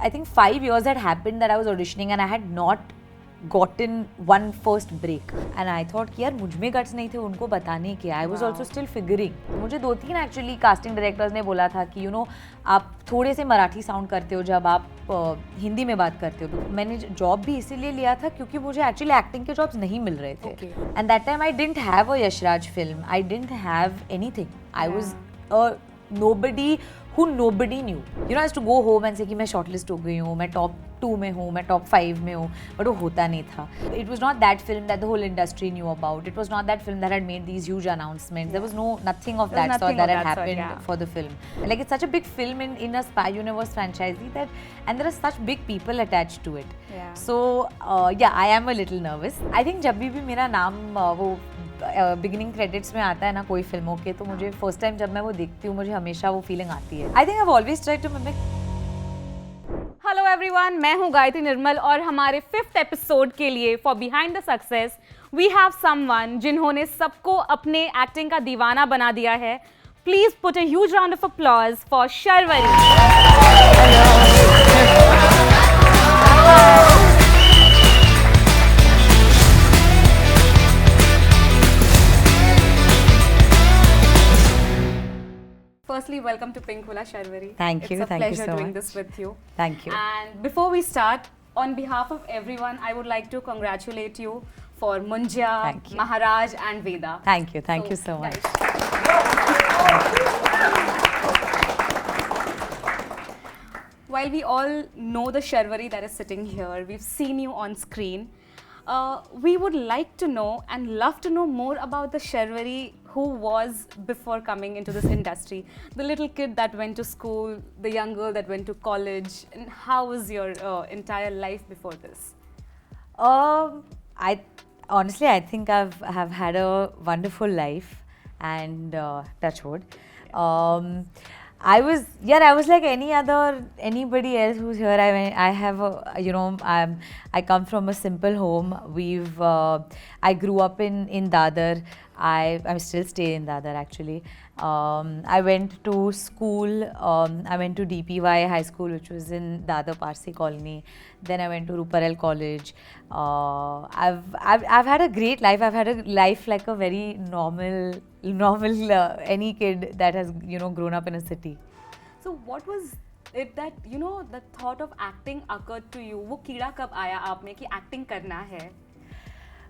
I think 5 years had happened that I was auditioning and I had not gotten one first break and I thought कि यार मुझ में guts नहीं थे उनको बताने के. I was also still figuring. मुझे 2-3 एक्चुअली कास्टिंग डायरेक्टर्स ने बोला था कि आप थोड़े से मराठी साउंड करते हो जब आप हिंदी में बात करते हो. मैंने जॉब भी इसीलिए लिया था क्योंकि मुझे एक्चुअली एक्टिंग के जॉब्स नहीं मिल रहे थे. And that time I didn't have a Yashraj film. I didn't have anything. I was a nobody who nobody knew. I used to go home and say कि मैं shortlist हो गई हूँ, मैं top 2 में हूँ, मैं top 5 में हूँ, but वो होता नहीं था. It was not that film that the whole industry knew about. It was not that film that had made these huge announcements. There was nothing of that sort that had happened for the film. Like it's such a big film in a Spy Universe franchise that, and there are such big people attached to it. Yeah. So I am a little nervous. I think जब भी मेरा नाम वो beginning credits में आता है ना कोई फिल्मों के, तो मुझे फर्स्ट टाइम जब मैं वो देखती हूँ मुझे हमेशा वो फीलिंग आती है. I think I have always tried to mimic. Hello everyone, मैं हूँ गायत्री निर्मल और हमारे 5th एपिसोड के लिए for behind the success we have someone जिन्होंने सबको अपने एक्टिंग का दीवाना बना दिया है. Please put a huge round of applause for Sharvari. Firstly, welcome to Pinkula, Sharvari. Thank you. It's a pleasure doing this with you. Thank you. And before we start, on behalf of everyone, I would like to congratulate you for Munjya, Maharaj and Veda. Thank you. Thank you so much. While we all know the Sharvari that is sitting here, we've seen you on screen. We would like to know and love to know more about the Sharvari who was before coming into this industry. The little kid that went to school, the young girl that went to college, and how was your entire life before this? I think I've had a wonderful life and touch wood. I was like anybody else who's here. I come from a simple home. I grew up in Dadar. I still stay in Dadar actually. I went to school. I went to DPY High School, which was in Dadar Parsi Colony. Then I went to Ruparel College. I've had a great life. I've had a life like a very normal any kid that has grown up in a city. So what was it that the thought of acting occurred to you? वो कीड़ा कब आया आप में कि acting करना है?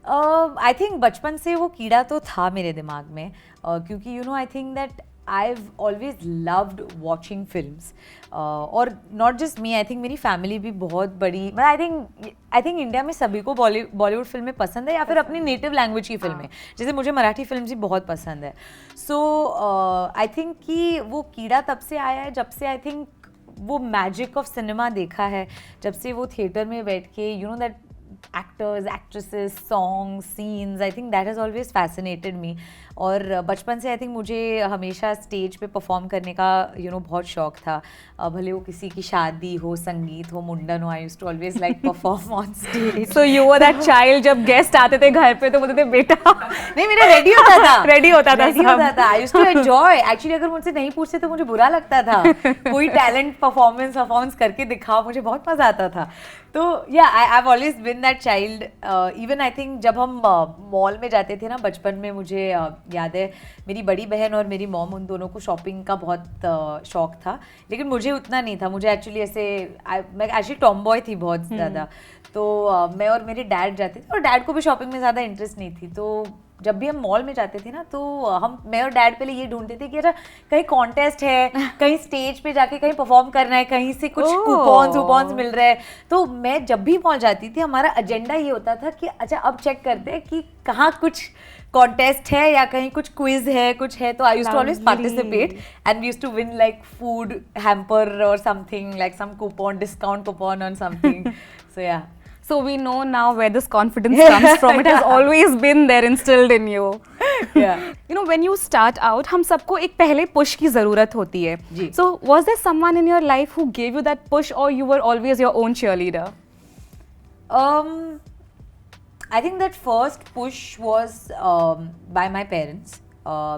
I think बचपन से वो कीड़ा तो था मेरे दिमाग में क्योंकि I think that I've always loved watching films और not just me. I think मेरी family भी बहुत बड़ी. I think इंडिया में सभी को बॉलीवुड फिल्में पसंद है या फिर अपनी नेटिव लैंग्वेज की फिल्में. जैसे मुझे मराठी फिल्म भी बहुत पसंद है. So I think कि वो कीड़ा तब से आया है जब से I think वो मैजिक ऑफ सिनेमा देखा है. जब से वो थिएटर में बैठ के that actors, actresses, songs, scenes, I think that has always fascinated me. और बचपन से I think मुझे हमेशा स्टेज पे परफॉर्म करने का बहुत शौक था. भले वो किसी की शादी हो, संगीत हो, मुंडन हो, I used to always like perform on stage. So you were that child जब गेस्ट आते थे घर पे तो बोलते थे बेटा नहीं मेरा रेडी होता था. रेडी होता था. I used to enjoy. Actually अगर मुझसे नहीं पूछते तो मुझे बुरा लगता था. कोई टैलेंट परफॉर्मेंस करके दिखाओ, मुझे बहुत मजा आता था. तो I've always been that child. Even I think जब हम मॉल में जाते थे ना बचपन में, मुझे याद है मेरी बड़ी बहन और मेरी मॉम उन दोनों को शॉपिंग का बहुत शौक था, लेकिन मुझे उतना नहीं था. मुझे एक्चुअली मैं एक्चुअली टॉम बॉय थी बहुत ज़्यादा. तो मैं और मेरे डैड जाते थे और डैड को भी शॉपिंग में ज़्यादा इंटरेस्ट नहीं थी. तो जब भी हम मॉल में जाते थे ना तो मैं और डैड पहले ये ढूंढते थे कि अच्छा कहीं कॉन्टेस्ट है, कहीं स्टेज पे जाके कहीं परफॉर्म करना है, कहीं से कुछ कूपन्स मिल रहे हैं. तो मैं जब भी मॉल जाती थी हमारा एजेंडा ये होता था कि अच्छा अब चेक करते हैं कि कहाँ कुछ कॉन्टेस्ट है या कहीं कुछ क्विज है, कुछ है. तो I used to always participate and we used to win like food hamper और something like some coupon, discount coupon on something. So So we know now where this confidence comes from. It has always been there, instilled in you. Yeah. When you start out, हम सबको एक पहले push की ज़रूरत होती है. So was there someone in your life who gave you that push, or you were always your own cheerleader? I think that first push was by my parents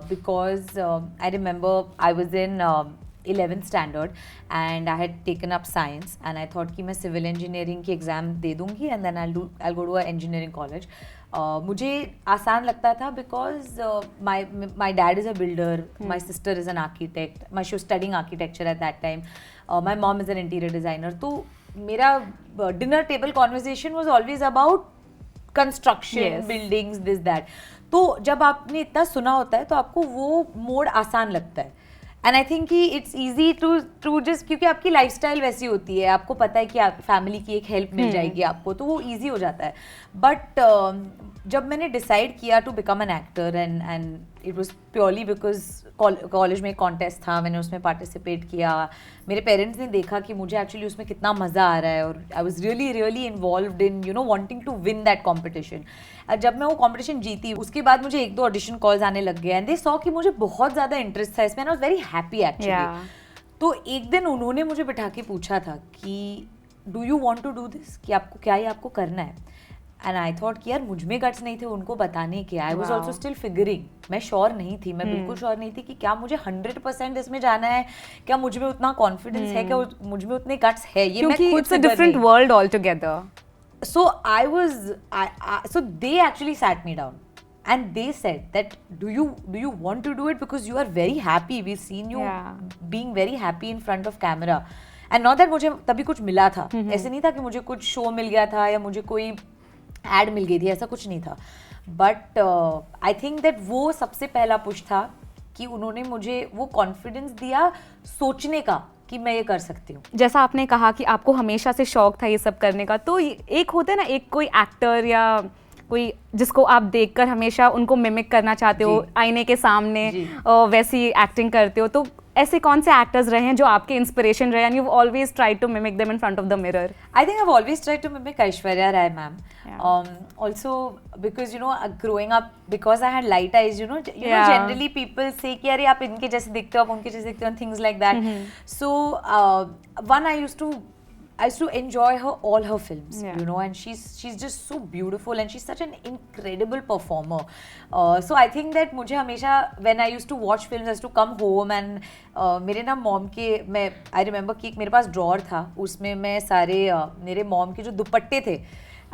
because I remember I was in 11th standard and I had taken up science and I thought कि मैं civil engineering की exam दे दूँगी and then I'll go to a engineering college. मुझे आसान लगता था because my dad is a builder, my sister is an architect, she was studying architecture at that time, my mom is an interior designer. तो मेरा dinner table conversation was always about construction, Yes. buildings, this that. तो जब आपने इतना सुना होता है तो आपको वो मोड आसान लगता है. एंड आई थिंक कि इट्स ईजी टू जस्ट क्योंकि आपकी लाइफस्टाइल वैसी होती है, आपको पता है कि आप फैमिली की एक हेल्प मिल जाएगी आपको, तो वो ईजी हो जाता है. बट जब मैंने डिसाइड किया to become an actor and it was purely because college में एक कॉन्टेस्ट था, मैंने उसमें पार्टिसिपेट किया. मेरे पेरेंट्स ने देखा कि मुझे एक्चुअली उसमें कितना मज़ा आ रहा है और I was really really involved in you know wanting to win that competition. जब मैं वो कॉम्पिटिशन जीती उसके बाद मुझे 1-2 ऑडिशन कॉल्स आने लग गए एंड दे सॉ कि मुझे बहुत ज़्यादा इंटरेस्ट था इसमें. आई वाज वेरी हैप्पी एक्चुअली. तो एक दिन उन्होंने मुझे बिठा के पूछा था कि do you want to do this, कि आपको क्या ये आपको करना है. एंड आई थॉट कि यार मुझ में गट्स नहीं थे उनको बताने के. I was also still figuring. मैं श्योर नहीं थी, मैं बिल्कुल श्योर नहीं थी कि क्या मुझे 100% इसमें जाना है, क्या मुझ में उतना कॉन्फिडेंस है, क्या मुझ में उतने गट्स है. ये मैं खुद it's a different world all together. So so they actually sat me down and they said that do you want to do it because you are very happy, we've seen you being very happy in front of camera. And not that मुझे तभी कुछ मिला था, ऐसे नहीं था कि मुझे कुछ शो मिल गया था या मुझे कोई एड मिल गई थी, ऐसा कुछ नहीं था. बट आई थिंक दैट वो सबसे पहला पुश था कि उन्होंने मुझे वो कॉन्फिडेंस दिया सोचने का कि मैं ये कर सकती हूँ. जैसा आपने कहा कि आपको हमेशा से शौक था ये सब करने का, तो एक होता है ना, एक कोई एक्टर या कोई जिसको आप देखकर हमेशा उनको मिमिक करना चाहते हो, आईने के सामने वैसी एक्टिंग करते हो, तो ऐसे कौन से एक्टर्स रहे हैं जो आपके इंस्पिरेशन रहे and you always try to mimic them in front of the mirror? I think I've always tried to mimic Aishwarya Rai ma'am. Also because you know growing up, because I had light eyes, you know generally people say कि अरे आप इनके जैसे दिखते हो, आप उनके जैसे दिखते हो, things like that. So one I used to enjoy her all her films, you know, and she's just so beautiful and she's such an incredible performer. So I think that मुझे हमेशा when I used to watch films, I used to come home and मेरे ना mom के मैं I remember कि मेरे पास drawer था, उसमें मैं सारे मेरे मॉम के जो दुपट्टे थे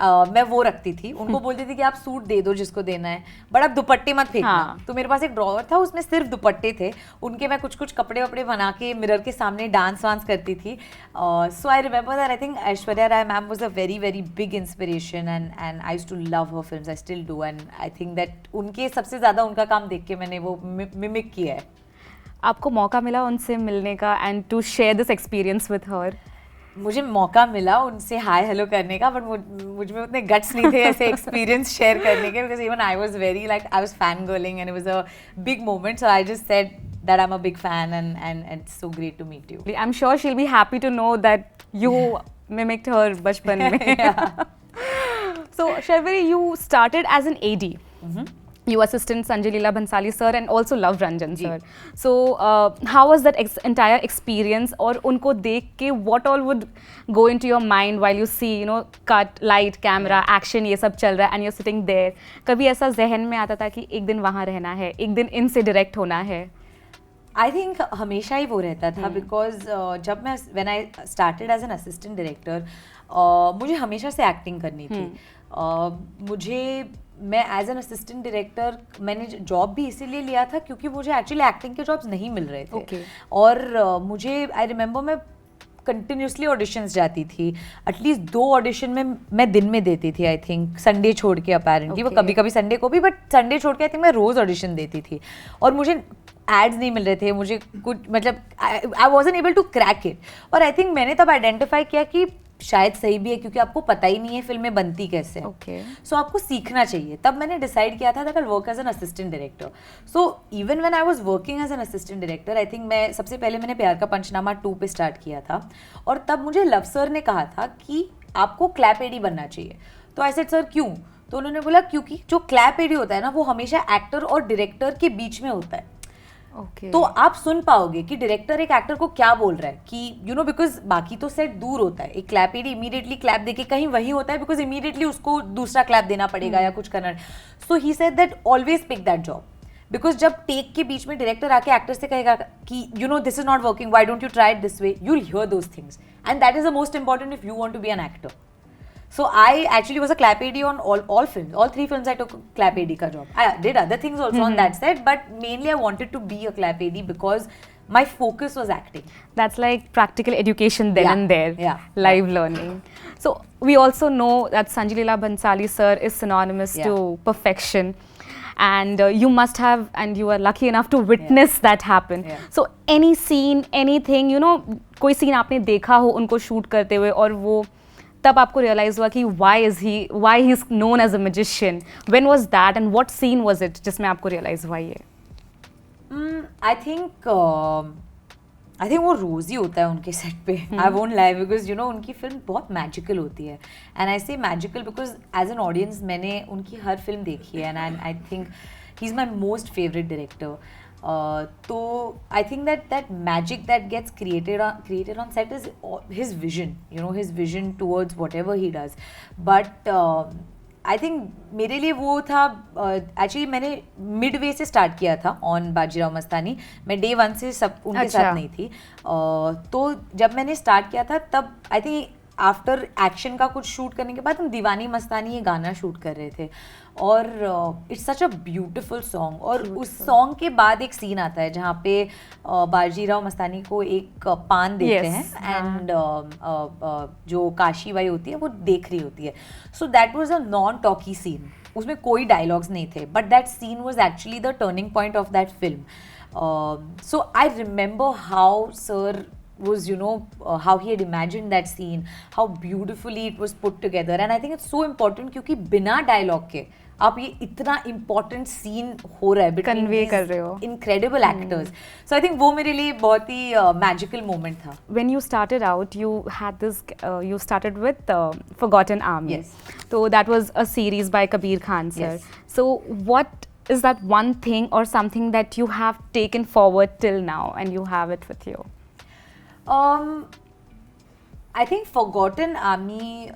मैं वो रखती थी. उनको बोलती थी कि आप सूट दे दो जिसको देना है, बट आप दुपट्टे मत फेंकना. तो मेरे पास एक ड्रॉवर था, उसमें सिर्फ दुपट्टे थे, उनके मैं कुछ कुछ कपड़े वपड़े बना के मिरर के सामने डांस वांस करती थी. So I remember that I think Aishwarya Rai ma'am was a very very big inspiration and I used to love her films. I still do and I think that उनके सबसे ज़्यादा उनका काम देख के मैंने वो मिमिक किया है. आपको मौका मिला उनसे मिलने का and to share this experience with her? मुझे मौका मिला उनसे हाय हेलो करने का, बट मुझ में उतने गट्स नहीं थे ऐसे एक्सपीरियंस शेयर करने के, because even I was very like I was fan girling and it was a big moment. So I just said that I am a big fan and it's so great to meet you. I am sure she will be happy to know that you mimicked her बचपन में. So Sharvari, you started as an AD. You assisted Sanjay Leela Bhansali sir and also Love Ranjan sir. So how was that entire experience? और उनको देख के what all would go into your mind while you see, you know, cut, light, camera, action ये सब चल रहा है and you're sitting there. कभी ऐसा जहन में आता था कि एक दिन वहाँ रहना है, एक दिन इनसे डायरेक्ट होना है? आई थिंक हमेशा ही वो रहता था, बिकॉज जब मैं when I started as an assistant director मुझे हमेशा से एक्टिंग करनी थी. मैं एज एन असिस्टेंट डायरेक्टर मैंने जॉब भी इसीलिए लिया था क्योंकि मुझे एक्चुअली एक्टिंग के जॉब्स नहीं मिल रहे थे. और मुझे आई रिमेंबर मैं कंटिन्यूसली ऑडिशंस जाती थी, एटलीस्ट 2 ऑडिशन में मैं दिन में देती थी. आई थिंक संडे छोड़ के अपेरेंटली, वो कभी कभी संडे को भी, बट संडे छोड़ के आई थिंक मैं रोज़ ऑडिशन देती थी. और मुझे एड्स नहीं मिल रहे थे, मुझे कुछ मतलब I wasn't able to crack it. और आई थिंक मैंने तब आइडेंटिफाई किया कि शायद सही भी है क्योंकि आपको पता ही नहीं है फिल्में बनती कैसे हैं. सो आपको सीखना चाहिए. तब मैंने डिसाइड किया था that I will work as an assistant director. So even when I was working as an assistant director, I think मैं सबसे पहले मैंने प्यार का पंचनामा 2 पे स्टार्ट किया था. और तब मुझे लव सर ने कहा था कि आपको क्लैप एडी बनना चाहिए. तो आई सेड सर क्यों? तो उन्होंने बोला क्योंकि जो क्लैप एडी होता है ना, वो हमेशा एक्टर और डायरेक्टर के बीच में होता है. तो आप सुन पाओगे कि डायरेक्टर एक एक्टर को क्या बोल रहा है, कि यू नो बिकॉज बाकी तो सेट दूर होता है. एक क्लैप एडी इमीडिएटली क्लैप देके कहीं वही होता है बिकॉज इमीडिएटली उसको दूसरा क्लैप देना पड़ेगा या कुछ करना. So he said that always pick that job because जब टेक के बीच में डायरेक्टर आके एक्टर से कहेगा कि you know this is not working, why don't you try it this way, you will hear those things, and that is the most important if you want to be an actor. So I actually was a clap AD on all films. All 3 films I took clap AD ka job. I did other things also on that set, but mainly I wanted to be a clap AD because my focus was acting. That's like practical education then and there. Yeah. Live learning. So we also know that Sanjay Leela Bhansali sir is synonymous to perfection. And you must have, and you are lucky enough to witness that happen. So any scene, anything, you know, कोई scene आपने देखा हो उनको shoot करते हुए और वो तब आपको realize हुआ कि why he is known as a magician. When was that and what scene was it जिसमें आपको realize हुआ ये? I think वो रोज ही होता है उनके सेट पे. I won't lie because you know उनकी फिल्म बहुत मैजिकल होती है, and I say magical because as an audience मैंने उनकी हर फिल्म देखी है, and I think he's my most favorite director. तो I think that magic that gets created on set is his vision, you know, his vision towards whatever he does. But I think मेरे लिए वो था, actually मैंने Midway से start किया था on Bajirao Mastani. मैं डे 1 से सब उनके साथ नहीं थी. तो जब मैंने स्टार्ट किया था तब आई थिंक आफ्टर एक्शन का कुछ शूट करने के बाद हम दीवानी मस्तानी ये गाना शूट कर रहे थे, और it's such a beautiful song. और उस सॉन्ग के बाद एक सीन आता है जहाँ पे बाजीराव मस्तानी को एक पान देते हैं, एंड जो काशी बाई होती है वो देख रही होती है. So that was a non talkie scene, उसमें कोई डायलॉग्स नहीं थे, but that scene was actually the turning point of that film. So I remember how sir was, you know, how he had imagined that scene, how beautifully it was put together. And I think it's so important क्योंकि बिना dialogue के आप ये इतना important scene हो रहा है between Convey कर रहे हो. incredible actors. So I think वो मेरे लिए बहुत ही magical moment था. When you started out, you had this. You started with Forgotten Army. Yes. So that was a series by Kabir Khan sir. Yes. So what is that one thing or something that you have taken forward till now and you have it with you? I think Forgotten Army,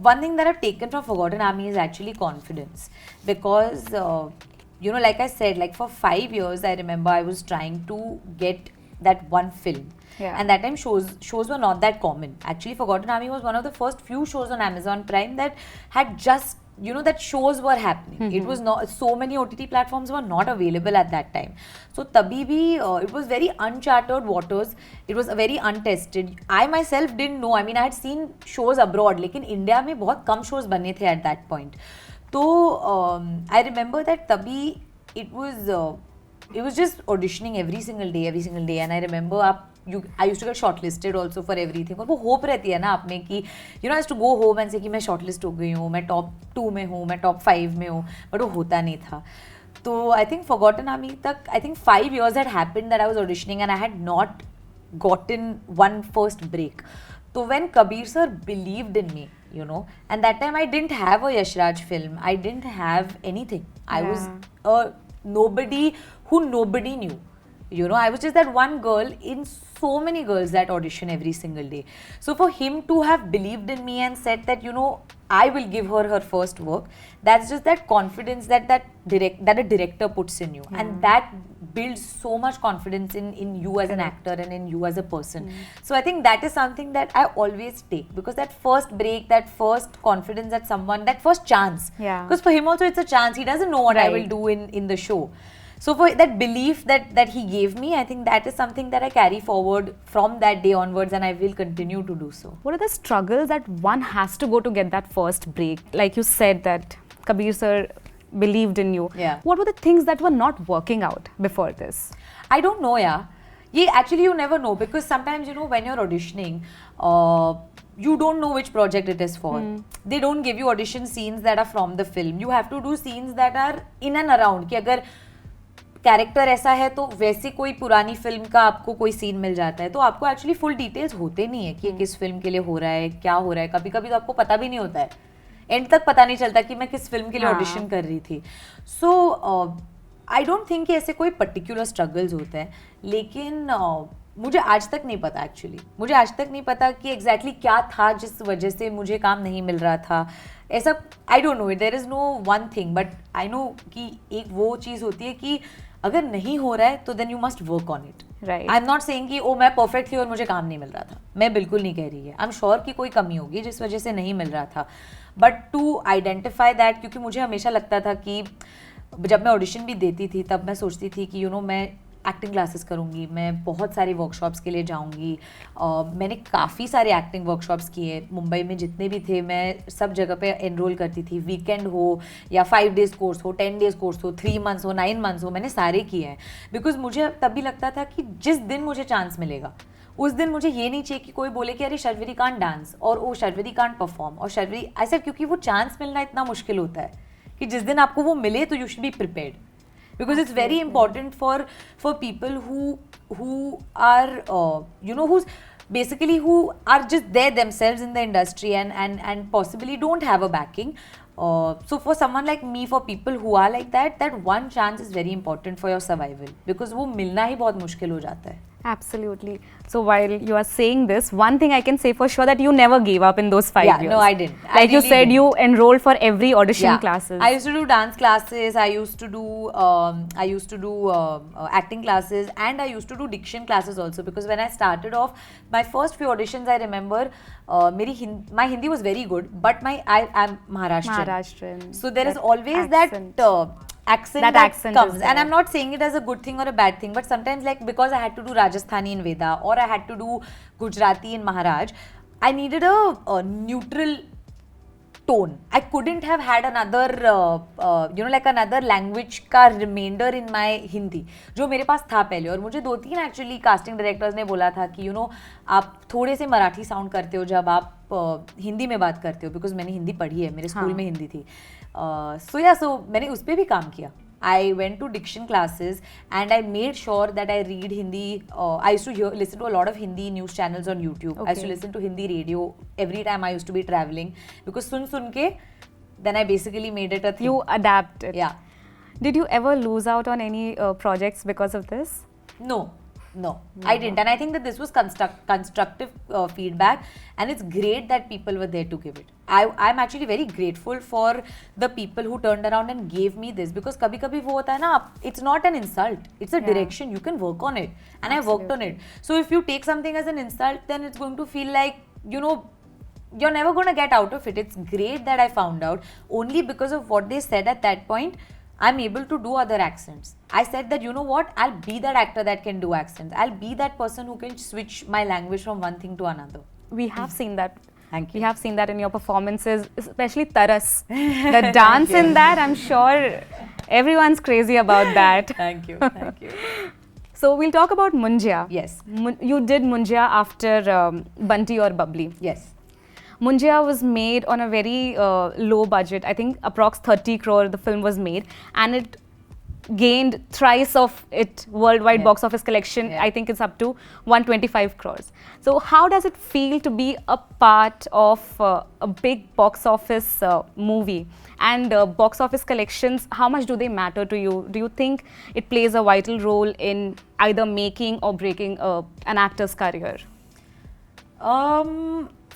one thing that I've taken from Forgotten Army is actually confidence, because you know, like I said, like for 5 years I remember I was trying to get that one film. And that time shows were not that common. Actually, Forgotten Army was one of the first few shows on Amazon Prime that had just, you know, that shows were happening. It was not, so many OTT platforms were not available at that time. So tabhi bhi it was very uncharted waters. It was very untested. I myself didn't know. I mean, I had seen shows abroad, लेकिन India में बहुत कम shows बने थे at that point. तो I remember that tabhi it was just auditioning every single day, and I remember I used to get shortlisted also for everything. और वो hope रहती है ना आप में कि you know, I used to go home and say कि मैं shortlist हो गई हूँ, मैं top 2 में हूँ, मैं top 5 में हूँ, but वो होता नहीं था. तो I think Forgotten Army तक I think 5 years had happened that I was auditioning and I had not gotten one first break. So when Kabir sir believed in me, you know, and that time I didn't have a Yash Raj film, I didn't have anything. I was a nobody who nobody knew. You know, I was just that one girl in so many girls that audition every single day. So for him to have believed in me and said that, you know, I will give her first work, that's just that confidence that a director puts in you. And that builds so much confidence in you as an actor and in you as a person. So I think that is something that I always take, because that first break, that first confidence that someone, that first chance. Because for him also it's a chance. He doesn't know what I will do in the show. So for that belief that he gave me, I think that is something that I carry forward from that day onwards, and I will continue to do so. What are the struggles that one has to go to get that first break? Like you said that Kabir sir believed in you. What were the things that were not working out before this? I don't know, actually you never know, because sometimes, you know, when you're auditioning, you don't know which project it is for. They don't give you audition scenes that are from the film. You have to do scenes that are in and around. कि अगर character ऐसा है तो वैसे कोई पुरानी film का आपको कोई सीन मिल जाता है, तो आपको एक्चुअली फुल डिटेल्स होते नहीं है कि किस फिल्म के लिए हो रहा है, क्या हो रहा है. कभी कभी तो आपको पता भी नहीं होता है, एंड तक पता नहीं चलता कि मैं किस फिल्म के लिए ऑडिशन कर रही थी. सो आई डोंट थिंक कि ऐसे कोई पर्टिकुलर स्ट्रगल्स होते हैं, लेकिन मुझे आज तक नहीं पता. एक्चुअली मुझे आज तक नहीं पता कि एग्जैक्टली क्या था जिस वजह से मुझे काम नहीं मिल रहा था. ऐसा I don't know it, there is no one thing, but I know कि एक वो चीज़ होती है कि अगर नहीं हो रहा है तो then you must work on it. Right. I am not saying कि ओ मैं परफेक्ट थी और मुझे काम नहीं मिल रहा था. मैं बिल्कुल नहीं कह रही है. आई एम श्योर कि कोई कमी होगी जिस वजह से नहीं मिल रहा था. बट टू आइडेंटिफाई दैट, क्योंकि मुझे हमेशा लगता था कि जब मैं ऑडिशन भी देती थी तब मैं सोचती थी कि मैं एक्टिंग क्लासेस करूँगी, मैं बहुत सारे वर्कशॉप्स के लिए जाऊँगी. मैंने काफ़ी सारे एक्टिंग वर्कशॉप्स किए मुंबई में जितने भी थे. मैं सब जगह पे एनरोल करती थी. वीकेंड हो या 5 डेज़ कोर्स हो, 10 डेज़ कोर्स हो, 3 मंथ्स हो, 9 मंथ्स हो, मैंने सारे किए हैं. बिकॉज मुझे तब भी लगता था कि जिस दिन मुझे चांस मिलेगा उस दिन मुझे ये नहीं चाहिए कि कोई बोले कि अरे शर्वरी कांट डांस और ओ शर्वरी कांट परफॉर्म और शर्वरी ऐसा, क्योंकि वो चांस मिलना इतना मुश्किल होता है कि जिस दिन आपको वो मिले तो you should be prepared. Because it's very important for people who are who's basically who are just there themselves in the industry and possibly don't have a backing. So for someone like me, for people who are like that one chance is very important for your survival, because वो मिलना ही बहुत मुश्किल हो जाता है. Absolutely. So while you are saying this, one thing I can say for sure that you never gave up in those 5 years. No, I didn't. Like you said, you enrolled for every audition classes. I used to do dance classes. I used to do acting classes, and I used to do diction classes also. Because when I started off, my first few auditions, I remember, my Hindi was very good, but I'm Maharashtrian. So there is always accent. that accent That that accent comes, is and there. I'm not saying it as a good thing or a bad thing, but sometimes, like, because I had to do Rajasthani in Veda or I had to do Gujarati in Maharaj, I needed a neutral tone. I couldn't have had another another language का remainder in my Hindi जो मेरे पास था पहले. और मुझे 2-3 actually casting directors ने बोला था कि आप थोड़े से मराठी साउंड करते हो जब आप हिंदी में बात करते हो, बिकॉज मैंने हिंदी पढ़ी है, मेरे स्कूल में हिंदी थी. सो मैंने उस पर भी काम किया. I went to diction classes and I made sure that I read Hindi. I used to listen to a lot of Hindi news channels on YouTube. I used to listen to Hindi radio every time I used to be traveling, because sun ke, then I basically made it a thing. You adapted. Yeah. Did you ever lose out on any projects because of this? No, I didn't. And I think that this was constructive feedback, and it's great that people were there to give it. I'm actually very grateful for the people who turned around and gave me this, because kabhi wo hota hai na, it's not an insult, it's a direction. You can work on it, and I worked on it. So if you take something as an insult, then it's going to feel like, you're never going to get out of it. It's great that I found out. Only because of what they said at that point, I'm able to do other accents. I said that, I'll be that actor that can do accents. I'll be that person who can switch my language from one thing to another. We have seen that. Thank you. We have seen that in your performances, especially Taras. The dance in that, I'm sure everyone's crazy about that. Thank you. So we'll talk about Munjya. Yes. You did Munjya after Bunty or Bubbly. Yes. Munjya was made on a very low budget. I think approx 30 crore the film was made, and it gained thrice of its worldwide box office collection. I think it's up to 125 crores. So how does it feel to be a part of a big box office movie? And box office collections, how much do they matter to you? Do you think it plays a vital role in either making or breaking an actor's career?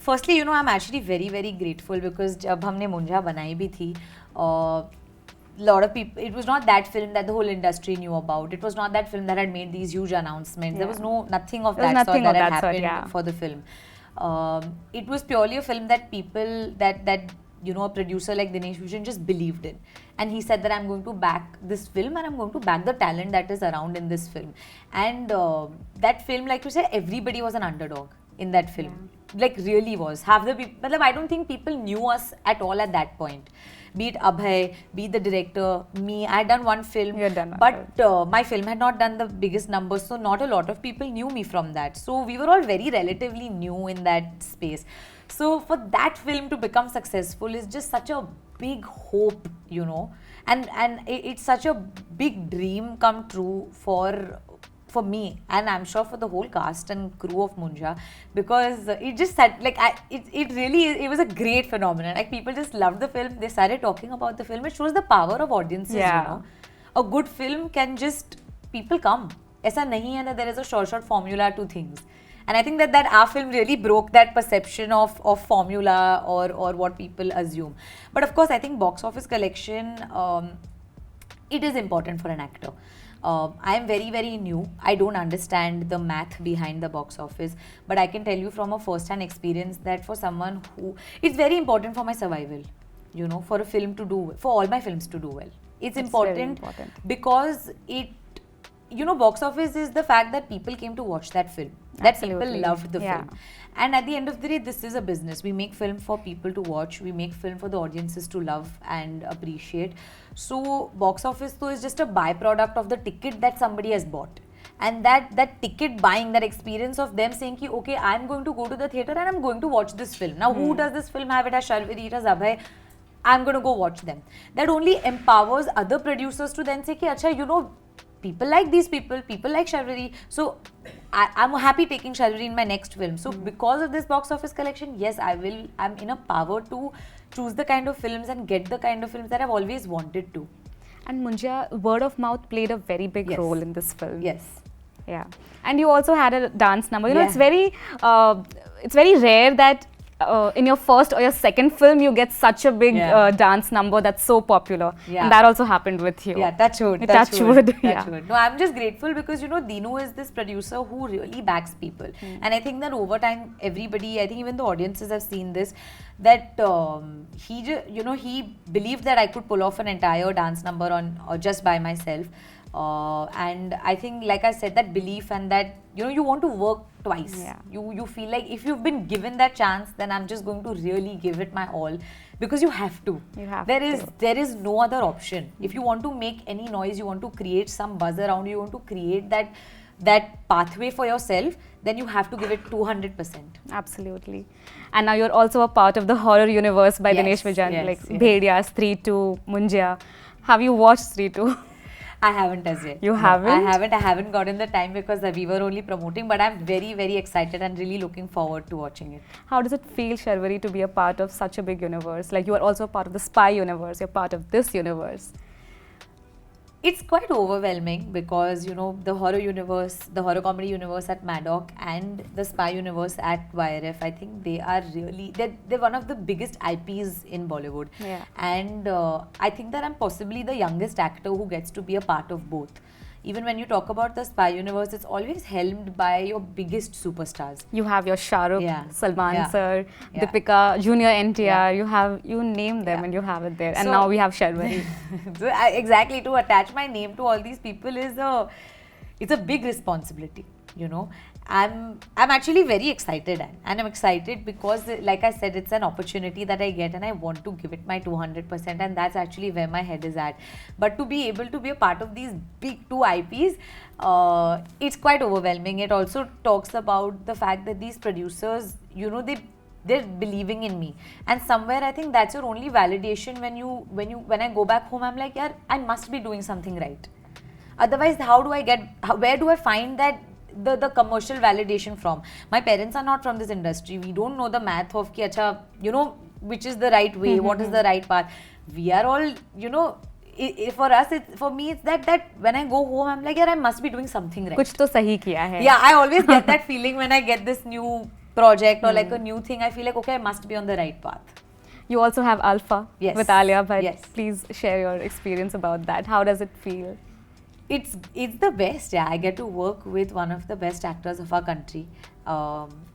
Firstly, I'm actually very, very grateful, because जब हमने मुंजा बनाई भी थी, lot of people, it was not that film that the whole industry knew about. It was not that film that had made these huge announcements. There was nothing of that sort that had happened for the film. It was purely a film that people, that a producer like Dinesh Bhushan just believed in. And he said that I'm going to back this film, and I'm going to back the talent that is around in this film. And that film, like you said, everybody was an underdog in that film. Like, really was. Half the people, I don't think people knew us at all at that point. Be it Abhay, be it the director, me. I had done one film, but my film had not done the biggest numbers, so not a lot of people knew me from that. So we were all very relatively new in that space. So for that film to become successful is just such a big hope, and it's such a big dream come true for me, and I'm sure for the whole cast and crew of Munja, because it just said, like, it really is, it was a great phenomenon. Like, people just loved the film. They started talking about the film. It shows the power of audiences. A good film can just, people come. Aisa nahi hai that there is a short formula to things. And I think that our film really broke that perception of formula or what people assume. But of course, I think box office collection, it is important for an actor. I am very, very new. I don't understand the math behind the box office, but I can tell you from a first-hand experience that for someone who, it's very important for my survival, you know, for a film to do, for all my films to do well. It's very important because it, you know, box office is the fact that people came to watch that film, that people Absolutely. loved the Yeah. film. And at the end of the day, this is a business. We make film for people to watch. We make film for the audiences to love and appreciate. So box office though is just a byproduct of the ticket that somebody has bought. And that ticket buying, that experience of them saying ki, okay, I'm going to go to the theatre and I'm going to watch this film. Now who does this film have? It has Sharvari, it has Abhay. I'm going to go watch them. That only empowers other producers to then say ki, acha, you know, people like these people like Sharvari. So I'm happy taking Sharvari in my next film. So because of this box office collection, yes, I'm in a power to choose the kind of films and get the kind of films that I've always wanted to. And Munja, word of mouth played a very big Yes. role in this film. Yes. Yeah, and you also had a dance number. You know, Yeah. it's very rare that in your first or your second film you get such a big Yeah. dance number that's so popular. Yeah. And that also happened with you. Yeah, touch wood. Touch wood, yeah. No, I'm just grateful because, you know, Dinu is this producer who really backs people. And I think that over time, everybody, I think even the audiences have seen this, that he believed that I could pull off an entire dance number on or just by myself. And I think, like I said, that belief and that, you know, you want to work twice. Yeah. You feel like if you've been given that chance, then I'm just going to really give it my all, because you have to. You have There is no other option. If you want to make any noise, you want to create some buzz around you, you want to create that pathway for yourself, then you have to give it 200%. Absolutely. And now you're also a part of the horror universe by Yes, Dinesh Vijan, yes, like yes. Bhediya, Stree 2, Munja. Have you watched Stree 2? I haven't as yet. You No, haven't? I haven't gotten the time because we were only promoting, but I'm very, very excited and really looking forward to watching it. How does it feel, Sharvari, to be a part of such a big universe? Like, you are also a part of the spy universe, you're part of this universe. It's quite overwhelming because, you know, the horror universe, the horror comedy universe at Maddock and the spy universe at YRF, I think they are really, they're one of the biggest IPs in Bollywood. Yeah. And I think that I'm possibly the youngest actor who gets to be a part of both. Even when you talk about the spy universe, it's always helmed by your biggest superstars. You have your Shah Rukh, Yeah. Salman Yeah. sir, Yeah. Deepika, Junior NTR, Yeah. you name them Yeah. and you have it there. And So- now we have Sharvari. So, exactly, to attach my name to all these people it's a big responsibility, you know. I'm actually very excited, and I'm excited because, like I said, it's an opportunity that I get and I want to give it my 200%, and that's actually where my head is at. But to be able to be a part of these big two IPs, it's quite overwhelming. It also talks about the fact that these producers, you know, they're believing in me, and somewhere I think that's your only validation. When I go back home, I'm like, yeah, I must be doing something right. Otherwise, where do I find that the commercial validation from? My parents are not from this industry. We don't know the math of ki, acha, you know, which is the right way, what is the right path. We are all, you know, for me it's that when I go home, I'm like, yeah, I must be doing something right. कुछ तो सही किया है. Yeah, I always get that feeling when I get this new project or like a new thing. I feel like, okay, I must be on the right path. You also have Alpha Yes. with Alia Bhatt. Yes. Please share your experience about that. How does it feel? It's the best. Yeah, I get to work with one of the best actors of our country.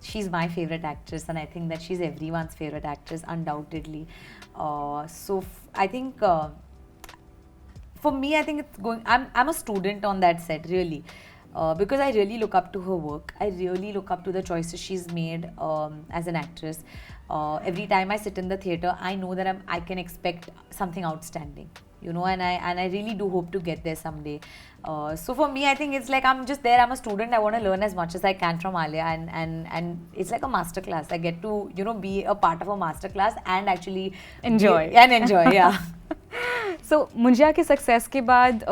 She's my favorite actress, and I think that she's everyone's favorite actress, undoubtedly. I think for me, I think it's going. I'm a student on that set, really. Because I really look up to her work. I really look up to the choices she's made as an actress. Every time I sit in the theatre, I know that I can expect something outstanding, you know, and I really do hope to get there someday. So for me, I think it's like I'm just there. I'm a student. I want to learn as much as I can from Alia, and it's like a masterclass. I get to, you know, be a part of a masterclass and actually Enjoy. enjoy. Yeah. So Munjya के success के बाद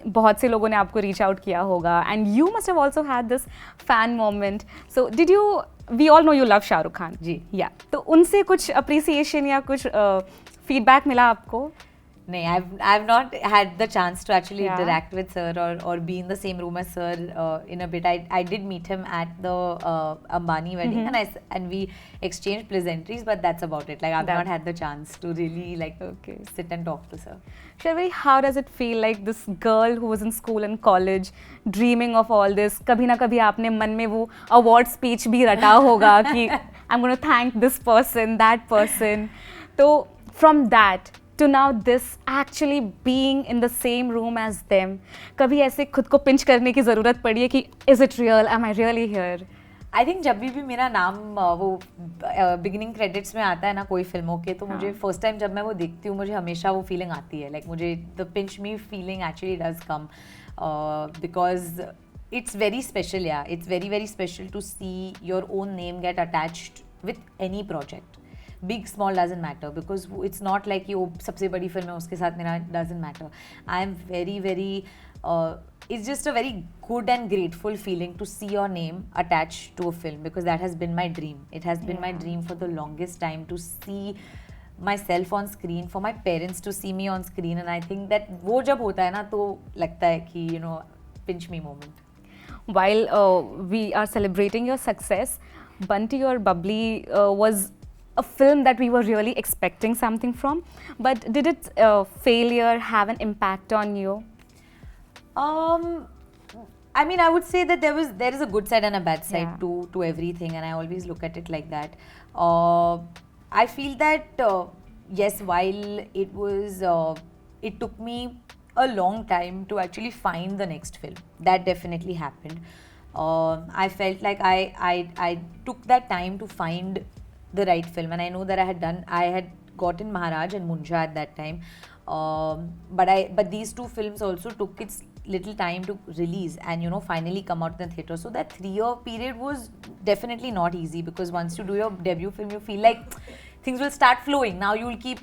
बहुत से लोगों ने आपको reach out किया होगा and you must have also had this fan moment. So did you, we all know you love Shahrukh Khan ji. या तो उनसे कुछ अप्रिसिएशन या कुछ फीडबैक मिला आपको? No, I've not had the chance to actually Yeah. interact with sir or be in the same room as sir in a bit. I did meet him at the Ambani wedding, and we exchanged pleasantries, but that's about it. Like I've not had the chance to really like sit and talk to sir. Sharvari, how does it feel like this girl who was in school and college, dreaming of all this? कभी ना कभी आपने मन में वो award speech भी रटा होगा कि I'm going to thank this person, that person. तो from that to now this actually being in the same room as them, कभी ऐसे खुद को पिंच करने की ज़रूरत पड़ी है कि is it real, am I really here? I think जब भी मेरा नाम वो बिगिनिंग क्रेडिट्स में आता है ना कोई फिल्मों के, तो मुझे फर्स्ट टाइम जब मैं वो देखती हूँ मुझे हमेशा वो फीलिंग आती है, लाइक मुझे the pinch me feeling actually does come because it's very special, yeah. It's very, very special to see your own name get attached with any project. Big, small doesn't matter because it's not like you सबसे बड़ी film है उसके साथ मेरा doesn't matter. I am very, very it's just a very good and grateful feeling to see your name attached to a film because that has been my dream. It has been my dream for the longest time to see myself on screen, for my parents to see me on screen, and I think that वो जब होता है ना तो लगता है कि you know pinch me moment. While we are celebrating your success, Bunty or Bubbly was a film that we were really expecting something from, but did its failure have an impact on you? I mean, I would say that there is a good side and a bad side Yeah. to everything, and I always look at it like that. I feel that yes, while it took me a long time to actually find the next film. That definitely happened. I felt like I took that time to find the right film, and I know that I had gotten Maharaj and Munja at that time, but these two films also took its little time to release and finally come out in the theatre. So that 3-year period was definitely not easy because once you do your debut film, you feel like things will start flowing. Now you'll keep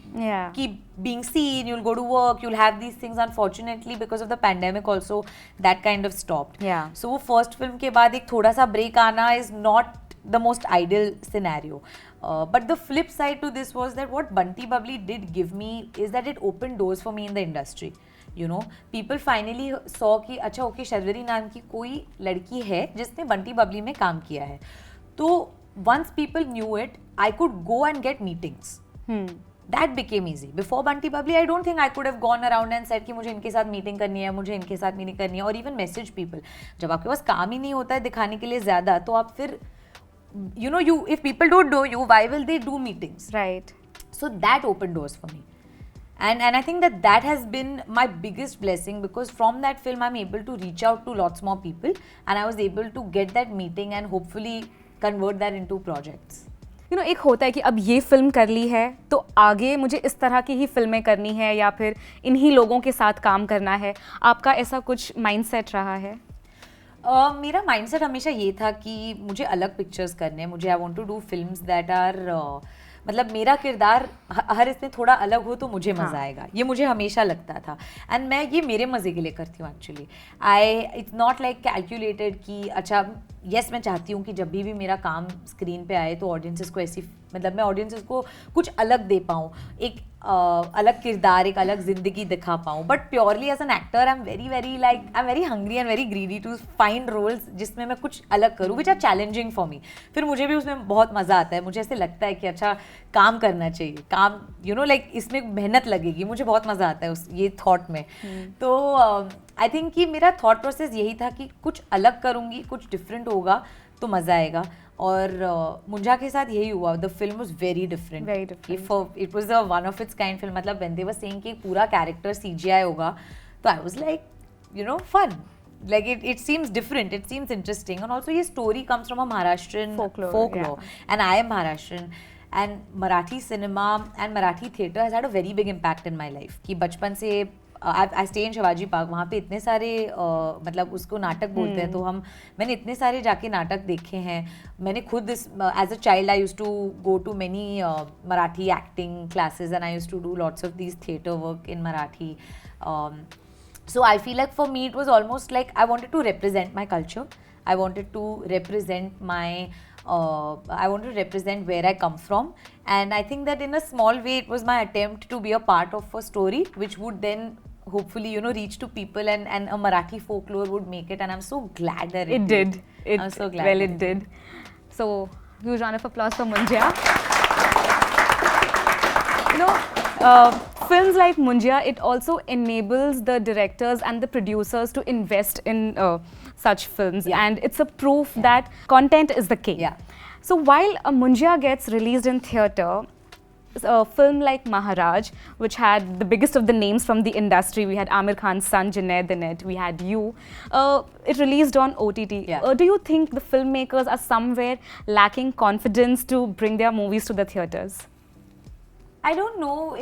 being seen, you'll go to work, you'll have these things. Unfortunately, because of the pandemic also, that kind of stopped. Yeah. So वो first film के बाद एक थोड़ा सा break आना is not the most ideal scenario. But the flip side to this was that what Bunty Bubbly did give me is that it opened doors for me in the industry. You know, people finally saw कि अच्छा okay, Sharvari नाम की कोई लड़की है जिसने बंटी बबली में काम किया है. तो once people knew it, I could go and get meetings. That became easy. Before Bunty Bubbly, I don't think I could have gone around and said कि मुझे इनके साथ मीटिंग करनी है, मुझे इनके साथ मीटिंग करनी है, और even message people. जब आपके पास काम ही नहीं होता है दिखाने के लिए ज़्यादा, तो आप फिर if people don't know you, why will they do meetings? Right. So that opened doors for me. And I think that has been my biggest blessing because from that film I'm able to reach out to lots more people and I was able to get that meeting and hopefully convert that into projects. You know, एक होता है कि अब ये film कर ली है तो आगे मुझे इस तरह की ही फिल्में करनी है या फिर इन्हीं लोगों के साथ काम करना है. आपका ऐसा कुछ माइंडसेट रहा है? मेरा माइंडसेट हमेशा ये था कि मुझे अलग पिक्चर्स करने हैं. मुझे I want to do films that are मतलब मेरा किरदार हर इसमें थोड़ा अलग हो तो मुझे मज़ा आएगा. ये मुझे हमेशा लगता था एंड मैं ये मेरे मज़े के लिए करती हूँ actually. It's not like calculated कि अच्छा यस मैं चाहती हूँ कि जब भी मेरा काम स्क्रीन पे आए तो ऑडियंसेस को ऐसी मतलब मैं ऑडियंसेस को कुछ अलग दे पाऊँ, एक अलग किरदार, एक अलग जिंदगी दिखा पाऊँ. But purely as an actor I am very hungry and very greedy to find roles जिसमें मैं कुछ अलग करूँ which are challenging for me. फिर मुझे भी उसमें बहुत मज़ा आता है. मुझे ऐसे लगता है कि अच्छा काम करना चाहिए, काम लाइक इसमें मेहनत लगेगी. मुझे बहुत मज़ा आता है उस ये थॉट में. तो आई थिंक कि मेरा थॉट प्रोसेस यही था कि कुछ अलग करूँगी, कुछ डिफरेंट होगा तो मज़ा आएगा. और मुंजा के साथ यही हुआ. The film was very different. It was a one of its kind film. मतलब व्हेन दे वर सेइंग कि पूरा कैरेक्टर CGI होगा तो I was like fun. Like it seems different, it seems interesting, and also ये story comes from a Maharashtrian folklore. And I am Maharashtrian, and Marathi cinema and Marathi theatre has had a very big impact in my life. कि बचपन से I stay in Shivaji park, वहाँ पे इतने सारे मतलब उसको नाटक बोलते हैं तो मैंने इतने सारे जाके नाटक देखे हैं. मैंने खुद as a child I used to go to many Marathi acting classes and I used to do lots of these theatre work in Marathi. So I feel like for me it was almost like I wanted to represent my culture. I wanted to represent my I want to represent where I come from, and I think that in a small way it was my attempt to be a part of a story which would then hopefully, you know, reach to people, and a Marathi folklore would make it, and I'm so glad that It did. I'm so glad. Well, that it did. So, huge round of applause for Munjia. You know, films like Munjia, it also enables the directors and the producers to invest in such films, Yeah. and it's a proof that content is the king. Yeah. So while Munjia gets released in theatre, a film like Maharaj, which had the biggest of the names from the industry, we had Amir Khan's son Junaid in it, we had you, it released on OTT. Yeah. Do you think the filmmakers are somewhere lacking confidence to bring their movies to the theatres? I don't know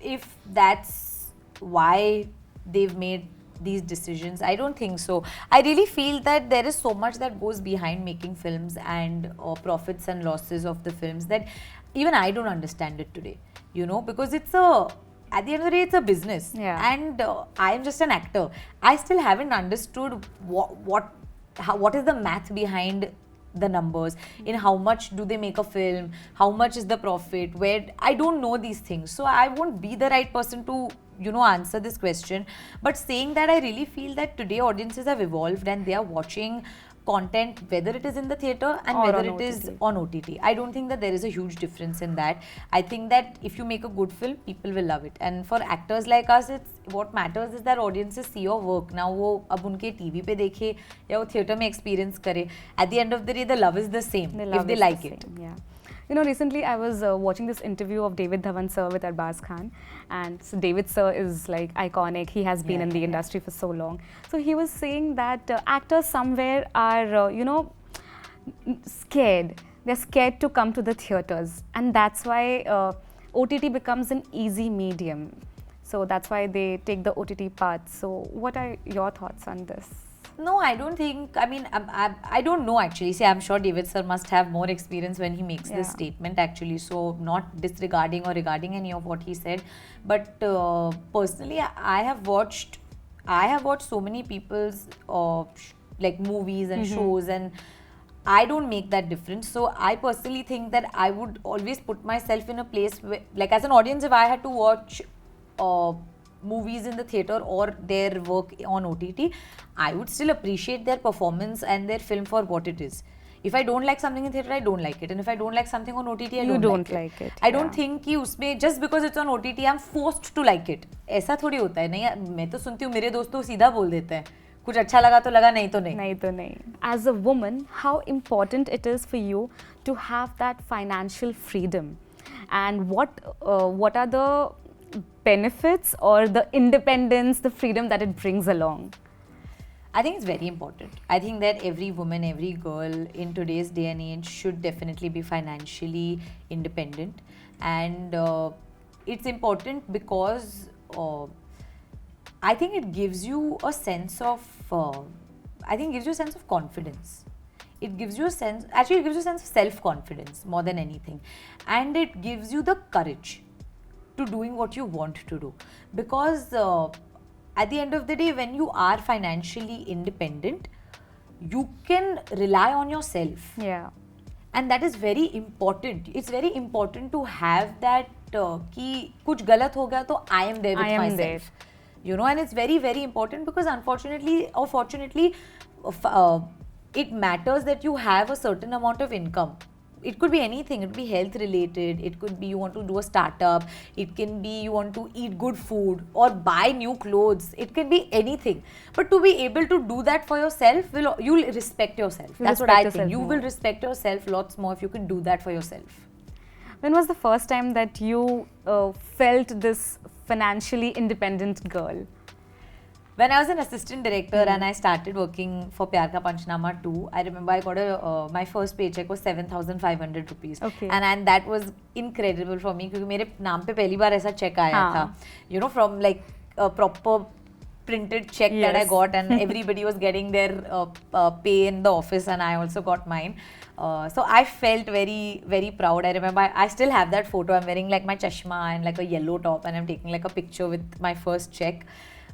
if that's why they've made these decisions. I don't think so. I really feel that there is so much that goes behind making films and profits and losses of the films that even I don't understand it today. You know, because at the end of the day, it's a business, Yeah. and I am just an actor. I still haven't understood what is the math behind the numbers, in how much do they make a film, how much is the profit, where I don't know these things, so I won't be the right person to, you know, answer this question. But saying that, I really feel that today audiences have evolved and they are watching content, whether it is in the theater and Or whether on it is OTT. on OTT. I don't think that there is a huge difference in that. I think that if you make a good film, people will love it. And for actors like us, it's what matters is that audiences see your work. Now वो अब उनके TV पे देखे या वो theater में experience करे. At the end of the day, the love is the same The if love they is the like it. same, yeah. You know, recently I was watching this interview of David Dhawan sir with Arbaz Khan, and so David sir is like iconic. He has been Yeah, in the yeah. industry for so long. So he was saying that actors somewhere are, you know, scared. They're scared to come to the theaters, and that's why OTT becomes an easy medium. So that's why they take the OTT path. So what are your thoughts on this? No, I don't think. I mean, I don't know actually. See, I'm sure David sir must have more experience when he makes this Yeah. statement actually. So, not disregarding or regarding any of what he said, but personally, I have watched so many people's like movies and shows, and I don't make that difference. So, I personally think that I would always put myself in a place where, like, as an audience, if I had to watch movies in the theater or their work on OTT, I would still appreciate their performance and their film for what it is. If I don't like something in theater, I don't like it, and if I don't like something on OTT, I You don't don't like like it, I don't yeah. think कि उसमें just because it's on OTT, I'm forced to like it. ऐसा थोड़ी होता है. नहीं, मैं तो सुनती हूँ मेरे दोस्त तो सीधा बोल देते हैं. कुछ अच्छा लगा तो लगा, नहीं तो नहीं. Nahi to nahi. As a woman, how important it is for you to have that financial freedom, and what are the benefits or the independence, the freedom that it brings along? I think it's very important. I think that every woman, every girl in today's day and age should definitely be financially independent, and it's important because I think it gives you a sense of confidence. It gives you a sense, actually it gives you a sense of self-confidence more than anything, and it gives you the courage to doing what you want to do, because at the end of the day, when you are financially independent, you can rely on yourself, Yeah. and that is very important. It's very important to have that कि कुछ गलत हो गया तो I am there with I am myself. there. You know, and it's very, very important because unfortunately or fortunately, it matters that you have a certain amount of income. It could be anything. It could be health related. It could be you want to do a startup. It can be you want to eat good food or buy new clothes. It can be anything. But to be able to do that for yourself, you'll respect yourself. You That's what respect I yourself think. You will more. respect yourself lots more if you can do that for yourself. When was the first time that you felt this financially independent girl? When I was an assistant director and I started working for Pyar Ka Panchnama 2, I remember I got my first paycheck was 7,500 rupees. Okay. And that was incredible for me because मेरे नाम पे पहली बार ऐसा check आया हाँ. था. You know, from like a proper printed check that I Yes. got, and everybody was getting their pay in the office, and I also got mine. So I felt very, very proud. I remember I still have that photo. I'm wearing like my chashma and like a yellow top, and I'm taking like a picture with my first check.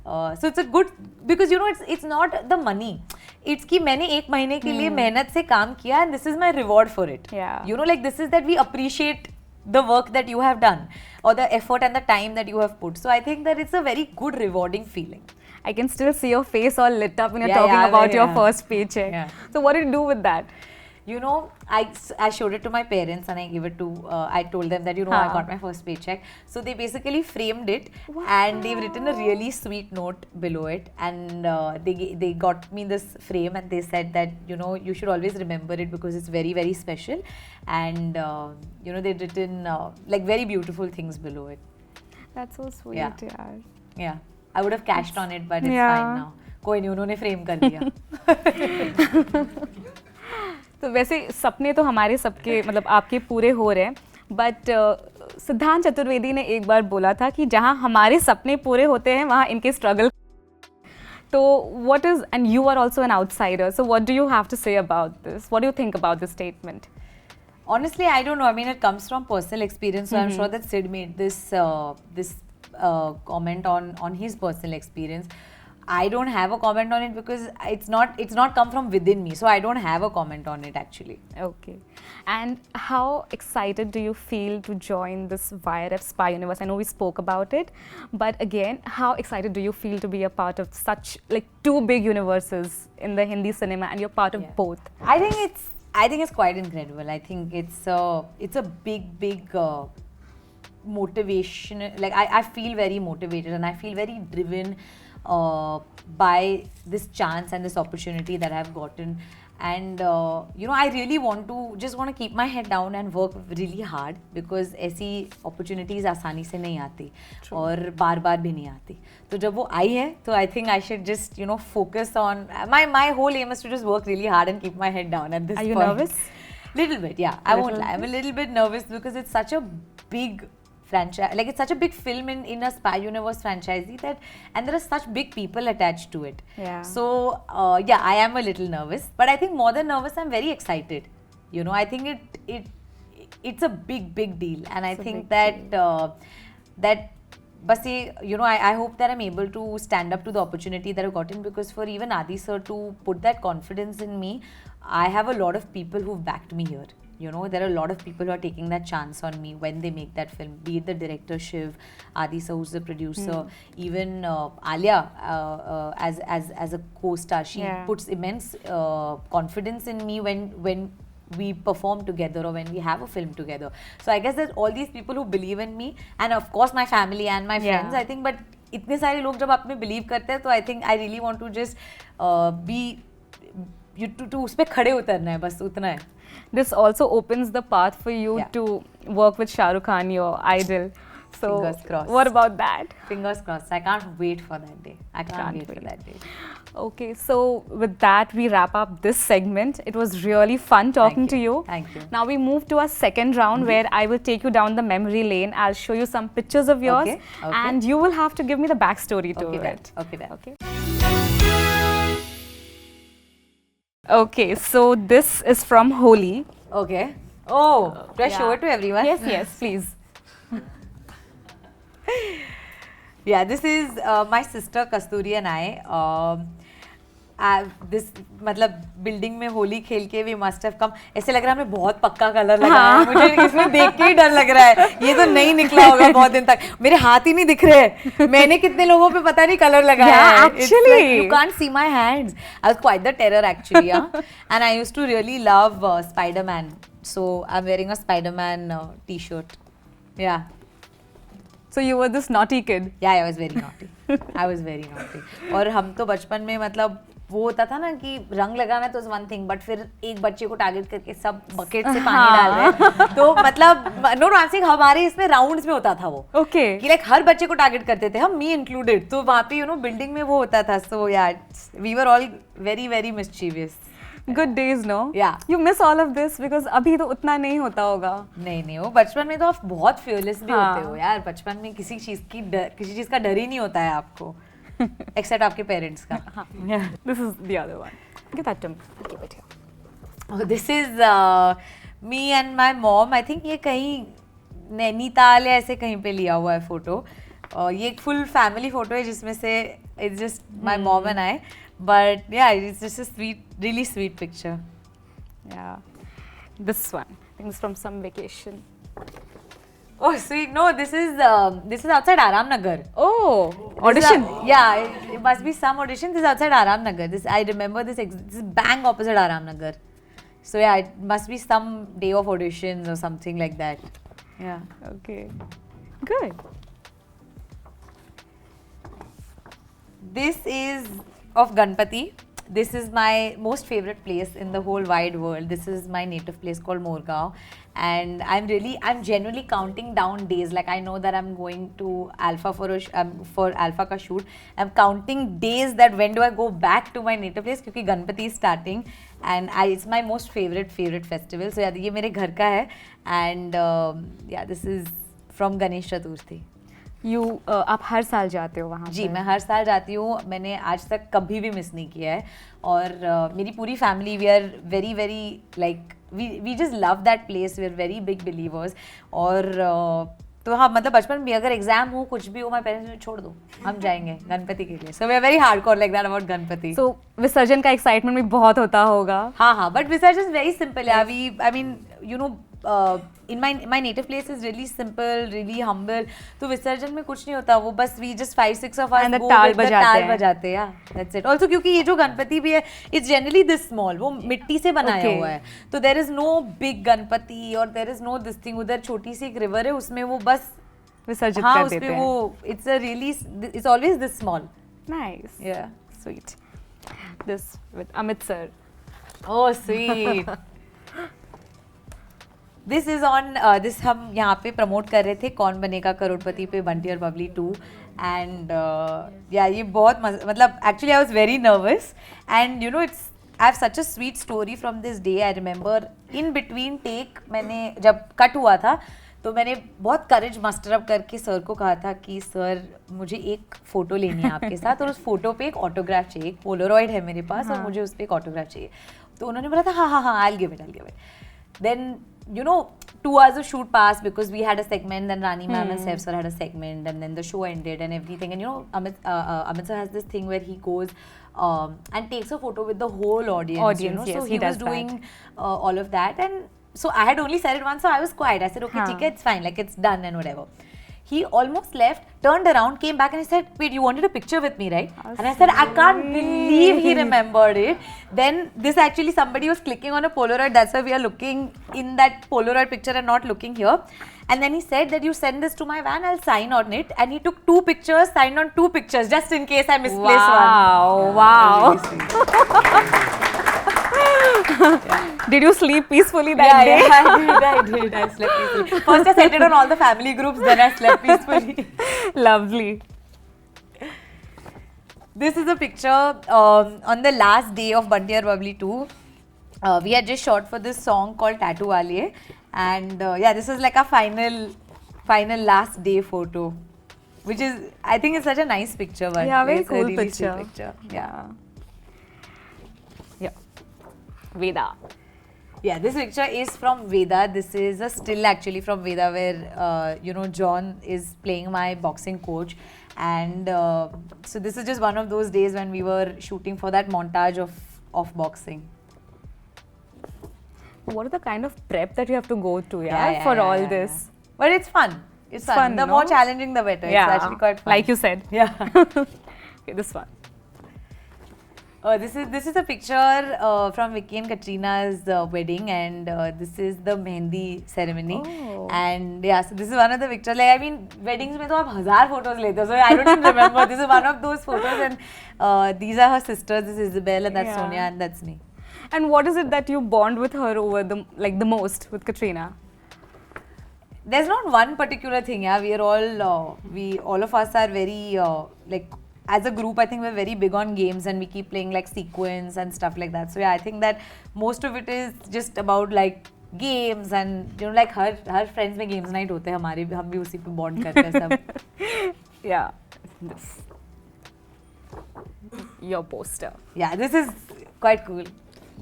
So it's a good, because you know it's not the money, it's कि मैंने एक महीने के लिए मेहनत से काम किया and this is my reward for it. Yeah. You know, like this is that we appreciate the work that you have done or the effort and the time that you have put. So I think that it's a very good rewarding feeling. I can still see your face all lit up when you're Yeah, talking yeah, about your yeah. first paycheck. Yeah. So what did you do with that? You know, I showed it to my parents and I gave it to, I told them that, you know, I got my first paycheck. So they basically framed it and they've written a really sweet note below it. And they got me this frame and they said that, you know, you should always remember it because it's very, very special. And, you know, they'd written like very beautiful things below it. That's so sweet. Yeah. यार. Yeah. I would have cashed on it, but it's Yeah. fine now. कोई नहीं, उन्होंने frame कर दिया. तो वैसे सपने तो हमारे सबके मतलब आपके पूरे हो रहे हैं, बट सिद्धांत चतुर्वेदी ने एक बार बोला था कि जहाँ हमारे सपने पूरे होते हैं वहाँ इनके स्ट्रगल. तो what is, and you are also an outsider, so what do you have to say about this? What do you think about this statement? Honestly, I don't know. I mean, it comes from personal experience. So I'm sure that Sid made this comment on his personal experience. I don't have a comment on it because it's not come from within me. So I don't have a comment on it actually. Okay. And how excited do you feel to join this YRF Spy Universe? I know we spoke about it, but again, how excited do you feel to be a part of such like two big universes in the Hindi cinema, and you're part of both? I think it's quite incredible. I think it's a big motivation. Like I feel very motivated and I feel very driven by this chance and this opportunity that I've gotten. And you know, I really want to keep my head down and work really hard because ऐसी opportunities आसानी से नहीं आती और बार भी नहीं आती. तो जब वो आई है तो I think I should just, you know, focus on my whole aim is to just work really hard and keep my head down at this point. Are you nervous? Little bit, yeah. I won't lie. I'm a little bit nervous because it's such a big franchise, like it's such a big film in a Spy Universe franchisee and there are such big people attached to it. Yeah. So yeah, I am a little nervous, but I think more than nervous, I'm very excited. You know, I think it's a big deal, and I think that but see, you know, I hope that I'm able to stand up to the opportunity that I've gotten, because for even Adi sir to put that confidence in me, I have a lot of people who've backed me here. You know, there are a lot of people who are taking that chance on me when they make that film, be it the director Shiv, Adi sir who's the producer, even Alia as a co-star. She puts immense confidence in me when we perform together or when we have a film together. So I guess that all these people who believe in me, and of course my family and my friends, I think, but इतने सारे लोग जब आप में believe करते हैं तो I think I really want to just be to उस पे खड़े उतरना है, बस उतना है. This also opens the path for you to work with Shah Rukh Khan, your idol. So fingers crossed. What about that? Fingers crossed. I can't wait for that day. I can't wait for that day. Okay, so with that, we wrap up this segment. It was really fun talking to you. Thank you. Now we move to our second round where I will take you down the memory lane. I'll show you some pictures of yours, and you will have to give me the backstory to it. Okay, then. Okay. Okay, so this is from Holi. Okay. Oh, do I show it to everyone? Yes, please. Yeah, this is my sister Kasturi and I. This मतलब building में होली खेल के we must have come. ऐसे लग रहा है हमें बहुत पक्का कलर लगा है. मुझे इसमें देख के ही डर लग रहा है. ये तो नहीं निकला होगा बहुत दिन तक. मेरे हाथ ही नहीं दिख रहे. मैंने कितने लोगों पे पता नहीं कलर लगाया है. Actually, like, you can't see my hands. I was quite the terror actually. And I used to really love Spider-Man. So I'm wearing a Spider-Man T-shirt. Yeah. So you were this naughty kid. Yeah, I was very naughty. I was very naughty. और हम तो बचपन में मतलब वो होता था ना कि रंग लगाना तो वन थिंग, बट फिर एक बच्चे को टारगेट करके सब बकेट से पानी डाल रहे हैं. तो मतलब नो डांसिंग हमारे इसमें राउंड्स में होता था वो. Okay. कि लाइक हर बच्चे को टारगेट करते थे हम, मी इंक्लूडेड. तो वहाँ पे बिल्डिंग में वो होता था. सो यार we were all very mischievous. Good days, no? Yeah. You miss all of this because अभी तो उतना नहीं होता होगा. नहीं वो बचपन में तो आप बहुत fearless भी होते हो यार. बचपन में किसी चीज का डर ही नहीं होता है आपको, except आपके पेरेंट्स का. This is the other one. Give that to me. I'll keep it here. Oh, this is me and my mom. I think ये कहीं नैनीताल या ऐसे कहीं पे लिया हुआ है फोटो. ये एक फुल फैमिली फोटो है जिसमें से It's just my mom and I. But yeah, it's just a sweet, really sweet picture. Yeah. This one. I think it's from some vacation. Oh, sweet. No, this is outside Aram Nagar. Oh, This is audition. it must be some audition. This is outside Aram Nagar. I remember this is bang opposite Aram Nagar. So yeah, it must be some day of auditions or something like that. Yeah. Okay. Good. This is of Ganpati. This is my most favorite place in the whole wide world. This is my native place called Morgaon, and I'm genuinely counting down days. Like I know that I'm going to Alpha for Alpha ka shoot. I'm counting days that when do I go back to my native place because Ganpati is starting, and it's my most favorite festival. So yeah, ये मेरे घर का है, and yeah, this is from Ganesh Chaturthi. आप हर साल जाते हो वहाँ जी पर? मैं हर साल जाती हूँ. मैंने आज तक कभी भी मिस नहीं किया है. और मेरी पूरी family we are very very like we just love that place. We are very big believers. और तो हाँ मतलब बचपन में अगर एग्जाम हो कुछ भी हो माय पेरेंट्स ने छोड़ दो हम जाएंगे गणपति के लिए. So we are very hardcore like that about Ganpati. So विसर्जन का एक्साइटमेंट भी बहुत होता होगा. हाँ बट विसर्जन वेरी सिंपल है. I mean you know in my native place is really simple, really humble. तो विसर्जन में कुछ नहीं होता. वो बस we just 5-6 of us And the go ताल with the बजाते ताल हैं. बजाते हैं. Yeah, that's it. Also क्योंकि ये जो गणपति भी है it's generally this small. वो मिट्टी से बनाया Okay. हुआ है. तो there is no big Ganpati और there is no this thing. उधर छोटी सी एक river है उसमें वो बस विसर्जित हाँ कर उसपे देते हैं. वो it's always this small. Nice. Yeah. Sweet. This with Amit sir. Oh sweet. This is on this हम यहाँ पे प्रमोट कर रहे थे कौन बनेगा करोड़पति पे बंटी और बबली 2 एंड या ये बहुत मतलब actually I was very nervous and you know it's I have such a sweet story from this day. I remember in between take मैंने जब कट हुआ था तो मैंने बहुत करेज मस्टर अप करके सर को कहा था कि सर मुझे एक फ़ोटो लेनी है आपके साथ और उस फोटो पे एक ऑटोग्राफ चाहिए. एक पोलरॉइड है मेरे पास और मुझे उस पर एक ऑटोग्राफ चाहिए. तो उन्होंने बोला था हाँ I will give it. Then, you know, 2 hours of shoot passed because we had a segment, then Rani ma'am and Saif sir had a segment, and then the show ended and everything. And you know, Amit sir has this thing where he goes and takes a photo with the whole audience. You know? Yes, so he he was does doing all of that, and so I had only said it once, so I was quiet. I said, okay, ठीक है, it's fine, like it's done and whatever. He almost left, turned around, came back and he said, wait, you wanted a picture with me, right? And I said, I can't believe he remembered it. Then this actually somebody was clicking on a Polaroid. That's why we are looking in that Polaroid picture and not looking here. And then he said that you send this to my van, I'll sign on it. And he took 2 pictures, signed on 2 pictures just in case I misplaced one. Wow. Did you sleep peacefully that day? Yeah, I did. I slept peacefully. First I sent it on all the family groups, then I slept peacefully. Lovely. This is a picture on the last day of Bunty or Bubbly 2. We had just shot for this song called Tattoo Waliye, and yeah, this is like a final last day photo, which is I think it's such a nice picture. But Yeah, very it's a cool really picture. sweet picture. Yeah. Veda. Yeah, this picture is from Veda. This is a still actually from Veda where you know John is playing my boxing coach, and so this is just one of those days when we were shooting for that montage of boxing. What are the kind of prep that you have to go to for all this? But it's fun. It's fun. The no? more challenging, the better. Yeah, It's actually quite fun. like you said. Yeah. Okay, this one. This is a picture from Vicky and Katrina's wedding, and this is the mehendi ceremony. Oh. And yeah, so this is one of the pictures. Like I mean, weddings में तो आप 1000 photos लेते हो, so I don't even remember. This is one of those photos, and these are her sisters. This is Isabel, and that's Yeah. Sonia, and that's me. And what is it that you bond with her over the most with Katrina? There's not one particular thing. Yeah, we are all of us are very like. As a group, I think we're very big on games and we keep playing like sequence and stuff like that. So yeah, I think that most of it is just about like games and you know like her friends में games night होते हैं हमारे हम भी उसी पे bond करते हैं सब. Yeah, this. Your poster. Yeah, this is quite cool.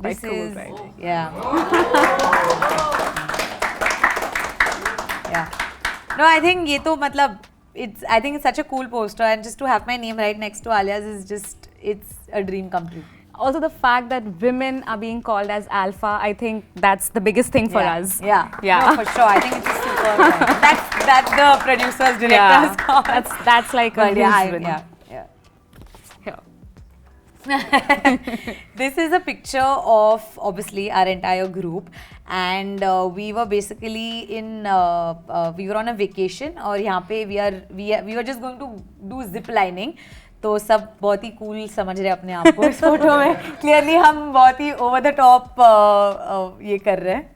Quite This cool, is right? yeah. Yeah. No, I think ये तो मतलब I think it's such a cool poster, and just to have my name right next to Alia's is just, it's a dream come true. Also, the fact that women are being called as alpha, I think that's the biggest thing for us. Yeah. Yeah. No, for sure. I think it's a super. That's the producers, directors. Yeah. That's like a But yeah, huge win. yeah. Yeah. This is a picture of obviously our entire group, and we were basically we were on a vacation, और यहाँ पे we were just going to do zip lining. तो सब बहुत ही cool समझ रहे हैं अपने आप को इस फोटो में. क्लियरली हम बहुत ही ओवर द टॉप ये कर रहे हैं,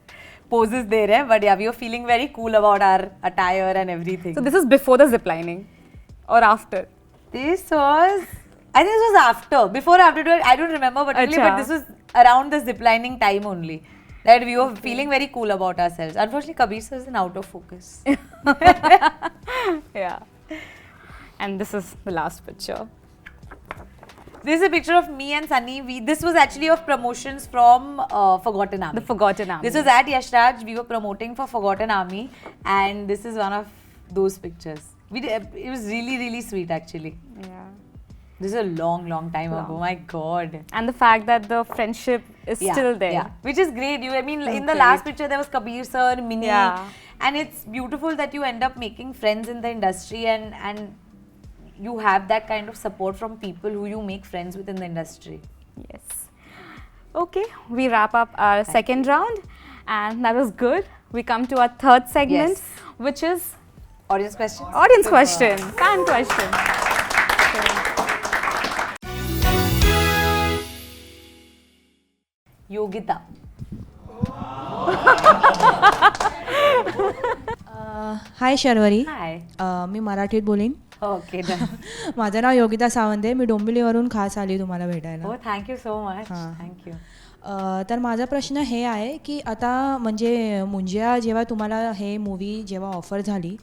poses दे रहे हैं, but yeah, we were feeling very cool about our attire and everything. So this is before the zip lining or after? This was, I think this was after. Before or after, I don't remember particularly, but this was around the ziplining time only. That we were feeling very cool about ourselves. Unfortunately, Kabir sir is out of focus. Yeah. And this is the last picture. This is a picture of me and Sunny. This was actually of promotions from Forgotten Army. The Forgotten Army. This was at Yash Raj. We were promoting for Forgotten Army, and this is one of those pictures. It was really, really sweet actually. Yeah. This is a long, long time ago. My God. And the fact that the friendship is still there. Yeah, which is great. I mean, in the great. last picture there was Kabir sir, Minnie, Yeah. and it's beautiful that you end up making friends in the industry, and you have that kind of support from people who you make friends with in the industry. Yes. Okay, we wrap up our second round, and that was good. We come to our third segment, Yes. which is Audience questions? audience question, fan question. Yogita. Hi Sharvari. Hi. मी मराठीत बोलीन. Okay, done. माझं नाव योगिता सावंत आहे. मी डोंबिवलीवरून खास आली तुम्हाला भेटायला. Oh, thank you so much. हाँ. Thank you. तर माझा प्रश्न हे आहे की आता म्हणजे मुंजिया जेव्हा तुम्हाला हे मूवी जेव्हा ऑफर झाली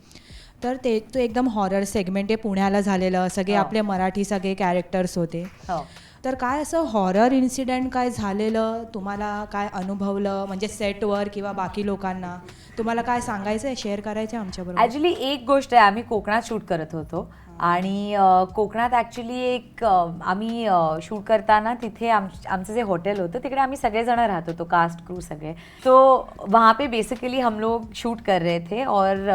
तर ते तो एकदम हॉरर सेगमेंट आहे, पुण्याला झालेलं, सगळे आपले मराठी सगळे कॅरेक्टर्स होते. Oh. तर काय असं हॉरर इन्सिडेंट काय झालेलं, तुम्हाला काय अनुभवलं म्हणजे सेटवर किंवा बाकी लोकांना तुम्हाला काय सांगायचं आहे, शेअर करायचं आहे आमच्याबरोबर? ॲक्च्युली एक गोष्ट आहे, आम्ही कोकणात शूट करत होतो आणि कोकणात ॲक्च्युली एक आम्ही शूट करताना तिथे आमचं जे हॉटेल होतं तिकडे आम्ही सगळेजण राहत होतो, कास्ट क्रू सगळे. तो वहाँ पे बेसिकली हम लोग शूट कर रहे थे और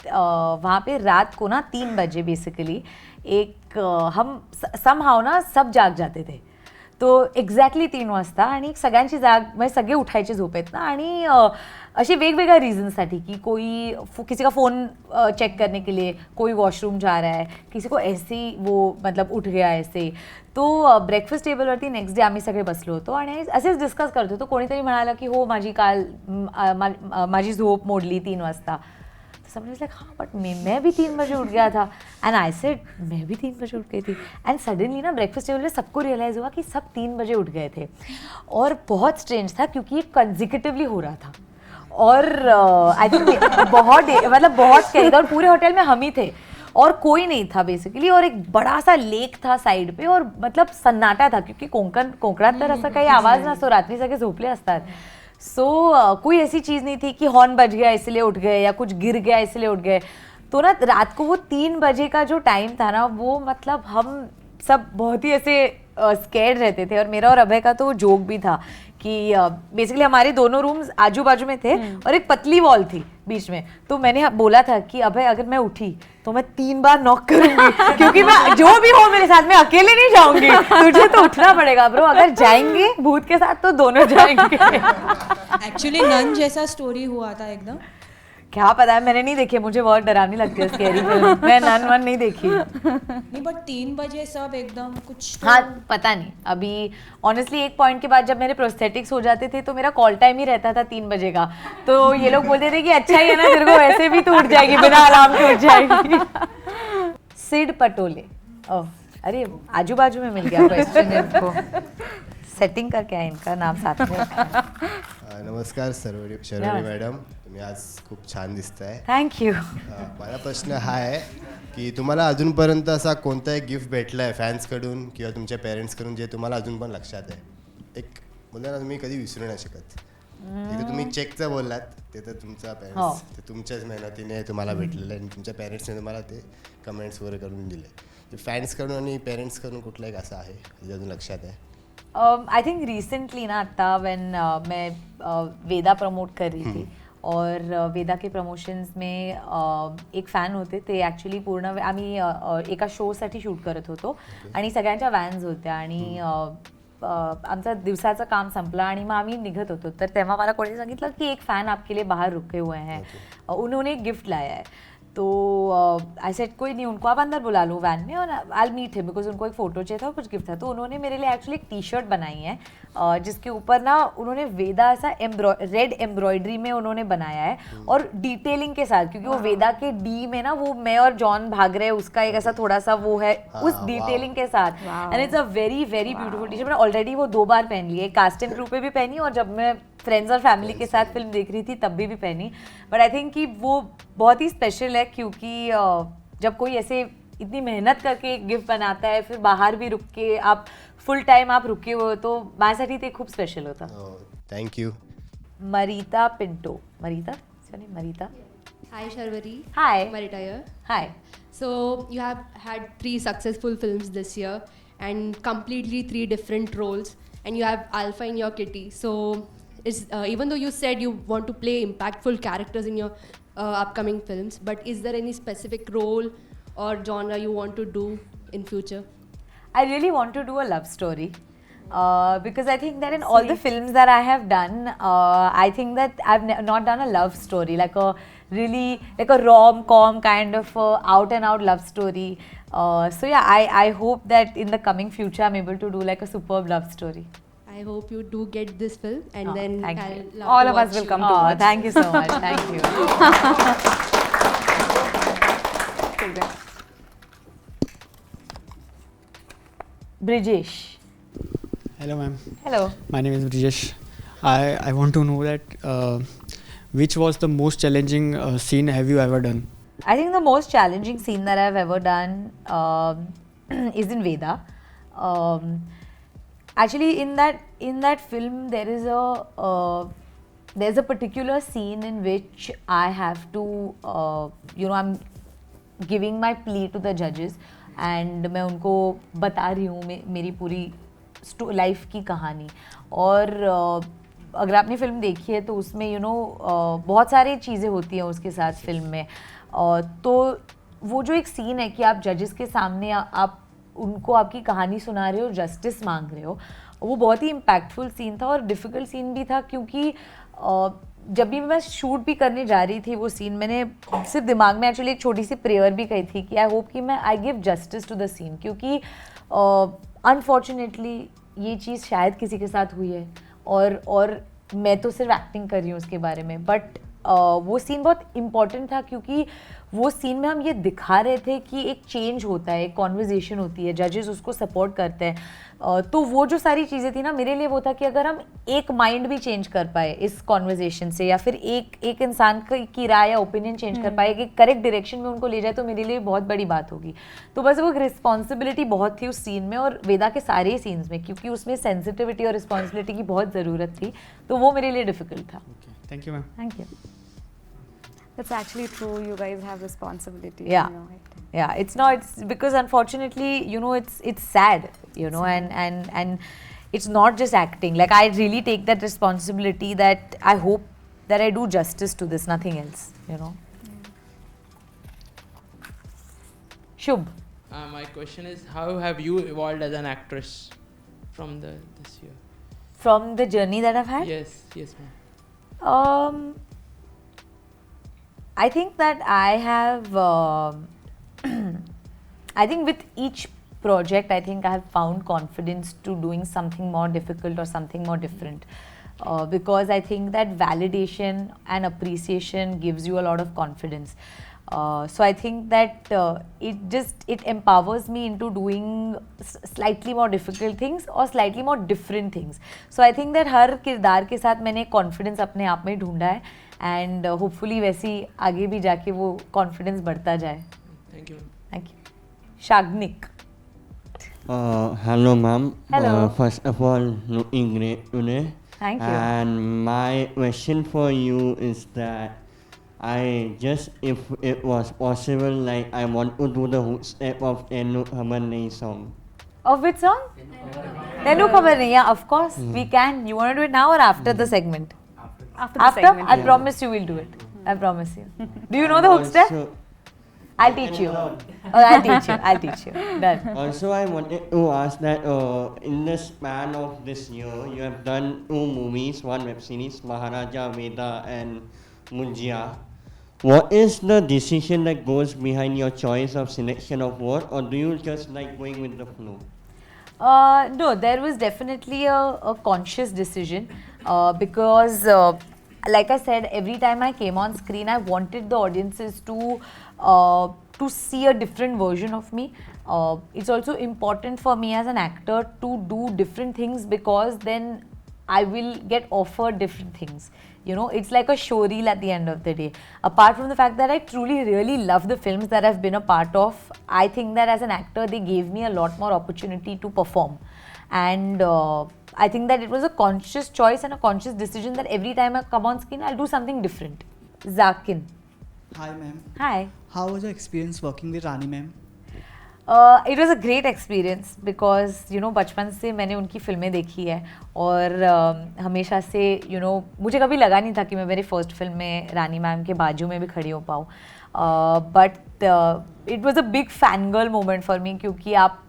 वहाँ पे रात को ना 3 बजे बेसिकली एक हम समहाव ना सब जाग जाते थे. तो एक्झॅक्टली 3 वाजता आणि सगळ्यांची म्हणजे सगळे उठायचे झोपेत ना, आणि असे वेगवेगळ्या रीजनसाठी की किसी का फ़ोन चेक करने के लिए, कोई वॉशरूम जा रहा है, किसी को ऐसे ही वो मतलब उठ गया ऐसे. तो ब्रेकफास्ट टेबलवरती नेक्स्ट डे आम्ही सगळे बसलो होतो आणि असेच डिस्कस करत होतो. कोणीतरी म्हणालं की हो माझी झोप मोडली 3 वाजता. Somebody was like, हाँ बट मैं भी 3 बजे उठ गया था. एंड आई सेड मैं भी 3 बजे उठ गई थी. एंड सडनली ना ब्रेकफास्ट टेबल में सबको रियलाइज़ हुआ कि सब 3 बजे उठ गए थे. और बहुत स्ट्रेंज था क्योंकि ये कंजिक्यूटिवली हो रहा था और आई थिंक बहुत स्कैरी था. और पूरे होटल में हम ही थे और कोई नहीं था बेसिकली, और एक बड़ा सा लेक था साइड पे और मतलब सन्नाटा था क्योंकि कोकणात तर असं काही आवाज नसतो, रात्री सगळे झोपले असतात. सो कोई ऐसी चीज़ नहीं थी कि हॉर्न बज गया इसलिए उठ गए या कुछ गिर गया इसलिए उठ गए. तो ना रात को वो 3 बजे का जो टाइम था ना, वो मतलब हम सब बहुत ही ऐसे स्कैर्ड रहते थे. और मेरा और अभय का तो जोक भी था कि बेसिकली हमारे दोनों रूम्स आजू बाजू में थे और एक पतली वॉल थी बीच में. तो मैंने बोला था कि अभय अगर मैं उठी तो मैं 3 बार नॉक करूंगी क्योंकि मैं जो भी हो मेरे साथ, मैं अकेले नहीं जाऊंगी, तुझे तो उठना पड़ेगा ब्रो. अगर जाएंगे भूत के साथ तो दोनों जाएंगे. एक्चुअली नन जैसा स्टोरी हुआ था एकदम. क्या पता है, मैंने नहीं देखी, मुझे बहुत डरावनी लगती है स्कैरी फिल्म. मैं नन वन नहीं देखी. नहीं बट 3 बजे सब एकदम कुछ तो... हाँ पता नहीं. अभी ऑनेस्टली एक पॉइंट के बाद जब मेरे प्रोस्थेटिक्स हो जाते थे तो मेरा कॉल टाइम ही रहता था 3 बजे का. तो ये लोग बोलते थे कि अच्छा ही है ना, तेरे को वैसे भी तू उठ जाएगी, बिना अलार्म के उठ जाएगी. सिड पटोले. अरे आजू बाजू में मिल गया क्वेश्चन इनको. सेटिंग का क्या है इनका नाम साथ में. नमस्कार शर्वरी मॅडम, तुम्ही आज खूप छान दिसताय. थँक्यू. माझा प्रश्न हा आहे की तुम्हाला अजूनपर्यंत असा कोणता एक गिफ्ट भेटला आहे फॅन्सकडून किंवा तुमच्या पेरेंट्सकडून जे तुम्हाला अजून पण लक्षात आहे, एक बोलला ना तुम्ही कधी विसरू नाही शकत. इथे तुम्ही चेकचं बोललात ते तर तुमचा हो. पॅरेंट्स ते तुमच्याच मेहनतीने तुम्हाला भेटलेलं आहे आणि तुमच्या पॅरेंट्सने तुम्हाला ते कमेंट्स वगैरे करून दिले फॅन्सकडून आणि पेरेंट्सकडून कुठला एक असा आहे जे अजून लक्षात आहे आई थिंक रिसेंटली ना आता व्हेन मैं वेदा प्रमोट कर रही थी और वेदा के प्रमोशन्स में एक फॅन होते ते ॲक्च्युली पूर्ण आम्ही एका शोसाठी शूट करत होतो आणि सगळ्यांच्या वॅन्स होत्या आणि आमचा दिवसाचं काम संपलं आणि मग आम्ही निघत होतो तर तेव्हा मला कोणी सांगितलं की एक फ़ैन आपके लिए बाहर रुके हुए हैं उन्होंने एक गिफ्ट लाया है तो आई सेड कोई नहीं उनको आप अंदर बुला लो वैन में और आई मीट है बिकॉज उनको एक फ़ोटो चाहिए था और कुछ गिफ्ट था तो उन्होंने मेरे लिए एक्चुअली एक टी शर्ट बनाई है जिसके ऊपर ना उन्होंने वेदा ऐसा रेड एम्ब्रॉयडरी में उन्होंने बनाया है और डिटेलिंग के साथ क्योंकि वो वेदा के डी में ना वो मैं और जॉन भाग रहे हैं उसका एक ऐसा थोड़ा सा वो है उस डिटेलिंग के साथ and it's a very very beautiful T shirt मैंने ऑलरेडी वो 2 बार पहन ली है कास्ट एंड क्रू पे भी पहनी और जब मैं फ्रेंड्स और फैमिली के साथ फिल्म देख रही थी तब भी पहनी बट आई थिंक कि वो बहुत ही स्पेशल है क्योंकि जब कोई ऐसे इतनी मेहनत करके एक गिफ्ट बनाता है फिर बाहर भी रुक के आप फुल टाइम आप रुके हो तो माझ्यासाठी ते खूप स्पेशल होतं thank you मरीता Pinto मरीता मरीता Hi Sharvari. Hi. Marita here. Hi So you have had 3 successful films this year and completely 3 different roles and you have Alpha in your kitty. So is even though you said you want to play impactful characters in your upcoming films, but is there any specific role or genre you want to do in future? I really want to do a love story because I think that in all the films that I have done, I think that I've not done a love story like a really like a rom-com kind of out and out love story. So yeah, I hope that in the coming future I'm able to do like a superb love story. I hope you do get this film and then thank I'll you. love All to of us watch will you. come to Oh, watch. thank you so much. Thank you. Brijesh. Hello, ma'am. Hello. My name is Brijesh. I want to know that which was the most challenging scene have you ever done? I think the most challenging scene that I've ever done is in Veda. Actually, in that film, there's a particular scene in which I have to, I'm giving my plea to the judges and मैं उनको बता रही हूँ मेरी पूरी life की कहानी और अगर आपने फिल्म देखी है तो उसमें बहुत सारी चीज़ें होती हैं उसके साथ फिल्म में तो वो जो एक सीन है कि आप जजेस के सामने आप उनको आपकी कहानी सुना रहे हो जस्टिस मांग रहे हो वो बहुत ही इम्पैक्टफुल सीन था और डिफ़िकल्ट सीन भी था क्योंकि जब भी मैं शूट भी करने जा रही थी वो सीन मैंने सिर्फ दिमाग में एक्चुअली एक छोटी सी प्रेयर भी कही थी कि आई होप कि मैं I give justice to the scene क्योंकि अनफॉर्चुनेटली ये चीज़ शायद किसी के साथ हुई है और मैं तो सिर्फ एक्टिंग कर रही हूँ उसके बारे में बट वो सीन बहुत इम्पॉर्टेंट था क्योंकि वो सीन में हम ये दिखा रहे थे कि एक चेंज होता है एक कॉन्वर्जेसन होती है जजेस उसको सपोर्ट करते हैं तो वो जो सारी चीज़ें थी ना मेरे लिए वो था कि अगर हम एक माइंड भी चेंज कर पाए इस कॉन्वर्जेसन से या फिर एक इंसान की राय या ओपिनियन चेंज कर पाए कि करेक्ट डायरेक्शन में उनको ले जाए तो मेरे लिए बहुत बड़ी बात होगी तो बस वो एक रिस्पॉन्सिबिलिटी बहुत थी उस सीन में और वेदा के सारे सीन्स में क्योंकि उसमें सेंसिटिविटी और रिस्पॉन्सिबिलिटी की बहुत ज़रूरत थी तो वो मेरे लिए डिफ़िकल्ट था Thank you, ma'am. Thank you That's actually true. You guys have responsibility. Yeah. You know, it. Yeah, it's because unfortunately, it's sad, and it's not just acting. Like I really take that responsibility that I hope that I do justice to this, nothing else, Shubh. My question is, how have you evolved as an actress from this year? From the journey that I've had? Yes, ma'am. I think that I have, I think with each project, I think I have found confidence to doing something more difficult or something more different. Because I think that validation and appreciation gives you a lot of confidence. So I think that it empowers me into doing slightly more difficult things or slightly more different things. So I think that हर किरदार के साथ मैंने confidence अपने आप में ढूंढा है and hopefully वैसे ही आगे भी जाके वो confidence बढ़ता जाए. Thank you, ma'am. Thank you. Shagnik. Hello, ma'am. Hello. First of all, no English, Thank you. And my question for you is that if it was possible, like I want to do the hook step of Enu Hamanei song. Of which song? Tenu Khabar Nahi. Yeah, of course we can. You want to do it now or after the segment? After the segment. I promise you will do it. I promise you. Do you know the hook step? Also- I'll teach you. I'll teach you. I'll teach you. Done. Also, I wanted to ask that in the span of this year, you have done 2 movies, 1 web series, Maharaja Veda and Munjia. What is the decision that goes behind your choice of selection of what, or do you just like going with the flow? No, there was definitely a conscious decision because, like I said, every time I came on screen, I wanted the audiences to see a different version of me. It's also important for me as an actor to do different things because then I will get offered different things. You know, it's like a show reel at the end of the day. Apart from the fact that I truly really love the films that I've been a part of, I think that as an actor they gave me a lot more opportunity to perform. And I think that it was a conscious choice and a conscious decision that every time I come on screen, I'll do something different. Zakin. Hi ma'am. Hi. How was your experience working with Rani ma'am? It was a great experience because you know बचपन से मैंने उनकी फ़िल्में देखी है और हमेशा से यू नो मुझे कभी लगा नहीं था कि मैं मेरी फर्स्ट फिल्म में रानी मैम के बाजू में भी खड़ी हो पाऊँ but it was a big fan girl moment for me क्योंकि आप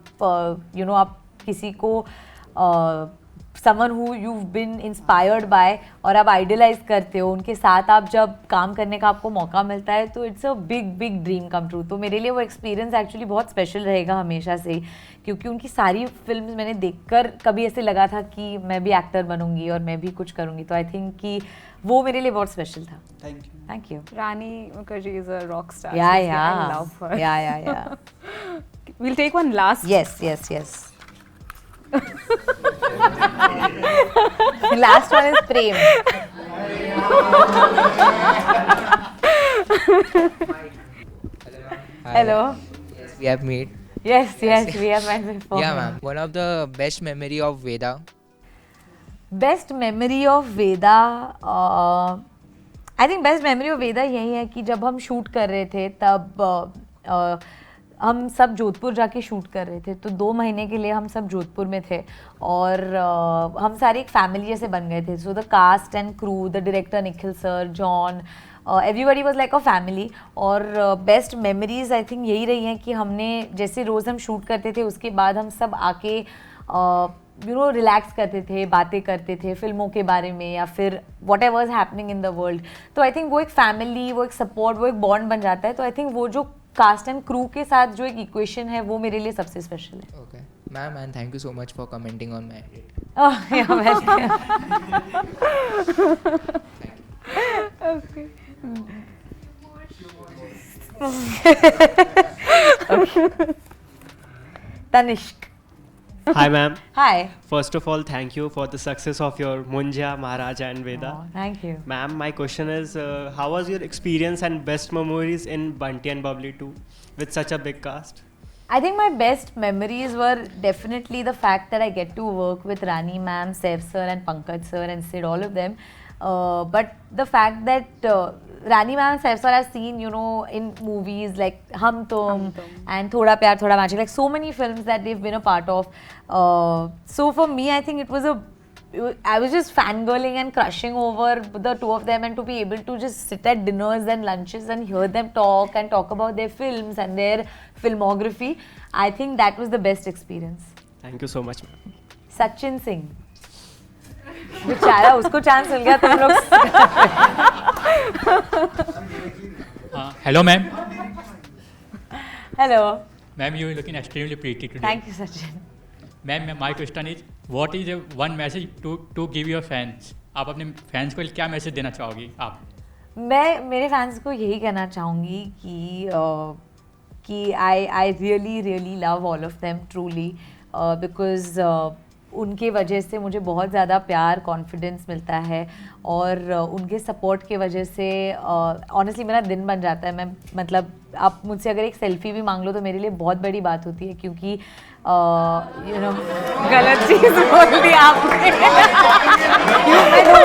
यू नो आप किसी को someone who you been inspired by और आप आइडियलाइज करते हो उनके साथ आप जब काम करने का आपको मौका मिलता है तो it's a big big dream come true. तो मेरे लिए वो एक्सपीरियंस एक्चुअली बहुत स्पेशल रहेगा हमेशा से क्योंकि उनकी सारी फिल्म्स मैंने देखकर कभी ऐसे लगा था कि मैं भी एक्टर बनूंगी और मैं भी कुछ करूंगी. तो आई थिंक कि वो मेरे लिए बहुत स्पेशल था. Thank you. Thank you. Rani Mukherjee is a rock star. Yeah, Seriously, yeah. I love her. Yeah. We'll take one last. Yes. Last one is Prem. Hello. Yes, we have met. Yes, we have met before. Yeah, ma'am. One of the best memory of Veda. Best memory of Veda I think best memory of Veda यही है कि जब हम shoot कर रहे थे तब हम सब जोधपुर जाके शूट कर रहे थे. तो 2 महीने के लिए हम सब जोधपुर में थे और हम सारे एक फैमिली जैसे बन गए थे. So the cast and crew, the director Nikhil sir, John, everybody was like a family. और बेस्ट मेमोरीज आई थिंक यही रही हैं कि हमने जैसे रोज़ हम शूट करते थे उसके बाद हम सब आके यू नो रिलैक्स करते थे, बातें करते थे फिल्मों के बारे में या फिर what ever is happening in the world. तो आई थिंक वो एक फैमिली, वो एक सपोर्ट, वो एक बॉन्ड बन जाता है. तो आई थिंक वो जो कास्ट एंड क्रू के साथ जो एक इक्वेशन है वो मेरे लिए सबसे स्पेशल है. Okay. Ma'am, and thank you so much for commenting on my edit. Yeah, welcome. Okay. Tanishq. Hi ma'am. Hi. First of all, thank you for the success of your Munja, Maharaja and Veda. Oh, thank you. Ma'am, my question is, how was your experience and best memories in Bunty and Bubbly 2 with such a big cast? I think my best memories were definitely the fact that I get to work with Rani ma'am, Saif sir and Pankaj sir and Sid, all of them. But the fact that Rani ma'am and Saif sir I've seen, you know, in movies like Hum Tum and Thoda Pyar Thoda Magic, like so many films that they've been a part of. So for me, I think I was just fangirling and crushing over the two of them, and to be able to just sit at dinners and lunches and hear them talk and talk about their films and their filmography, I think that was the best experience. Thank you so much, ma'am. Sachin Singh. बेचारा उसको chance मिल गया तुम लोग. Hello, ma'am. Hello. Ma'am, you are looking extremely pretty today. Thank you, Sachin. Ma'am, my question is, what is the one message to give your fans? आप अपने fans को क्या message देना चाहोगी आप? मैं मेरे fans को यही कहना चाहूँगी कि I really love all of them truly because उनके वजह से मुझे बहुत ज़्यादा प्यार कॉन्फिडेंस मिलता है और उनके सपोर्ट के वजह से ऑनेस्टली मेरा दिन बन जाता है। मैं मतलब आप मुझसे अगर एक सेल्फी भी मांग लो तो मेरे लिए बहुत बड़ी बात होती है, क्योंकि यू नो गलत चीज़ बोल दी आपने।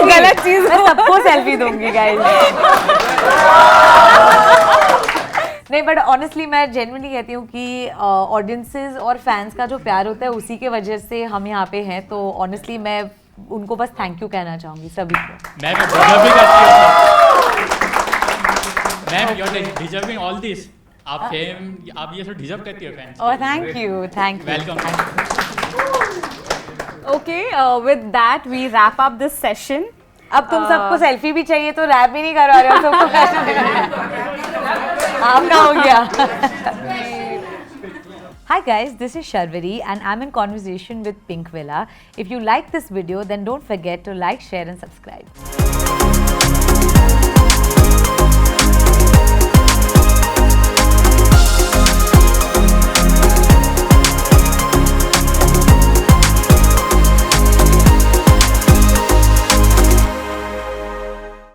गलत चीज़, मैं सबको सेल्फी दूंगी गाइस। नहीं, बट ऑनेस्टली मैं जेन्युइनली कहती हूँ कि ऑडियंसेस और फैंस का जो प्यार होता है उसी के वजह से हम यहाँ पे हैं। तो ऑनेस्टली मैं उनको बस थैंक यू कहना चाहूँगी सभी को। मैम डिजर्व भी करती हो ma'am, you are deserving all this. आप फेम, आप ये सब डिजर्व करती हो fans. Oh thank you, thank you. Welcome. Okay, with that we wrap up this session. अब तुम सबको सेल्फी भी चाहिए तो रैप भी नहीं करवा रहे हो, सबको आपका हो गया। Hi guys, this is Sharvari and I'm in conversation with Pink Villa. If you like this video, then don't forget to like, share and subscribe.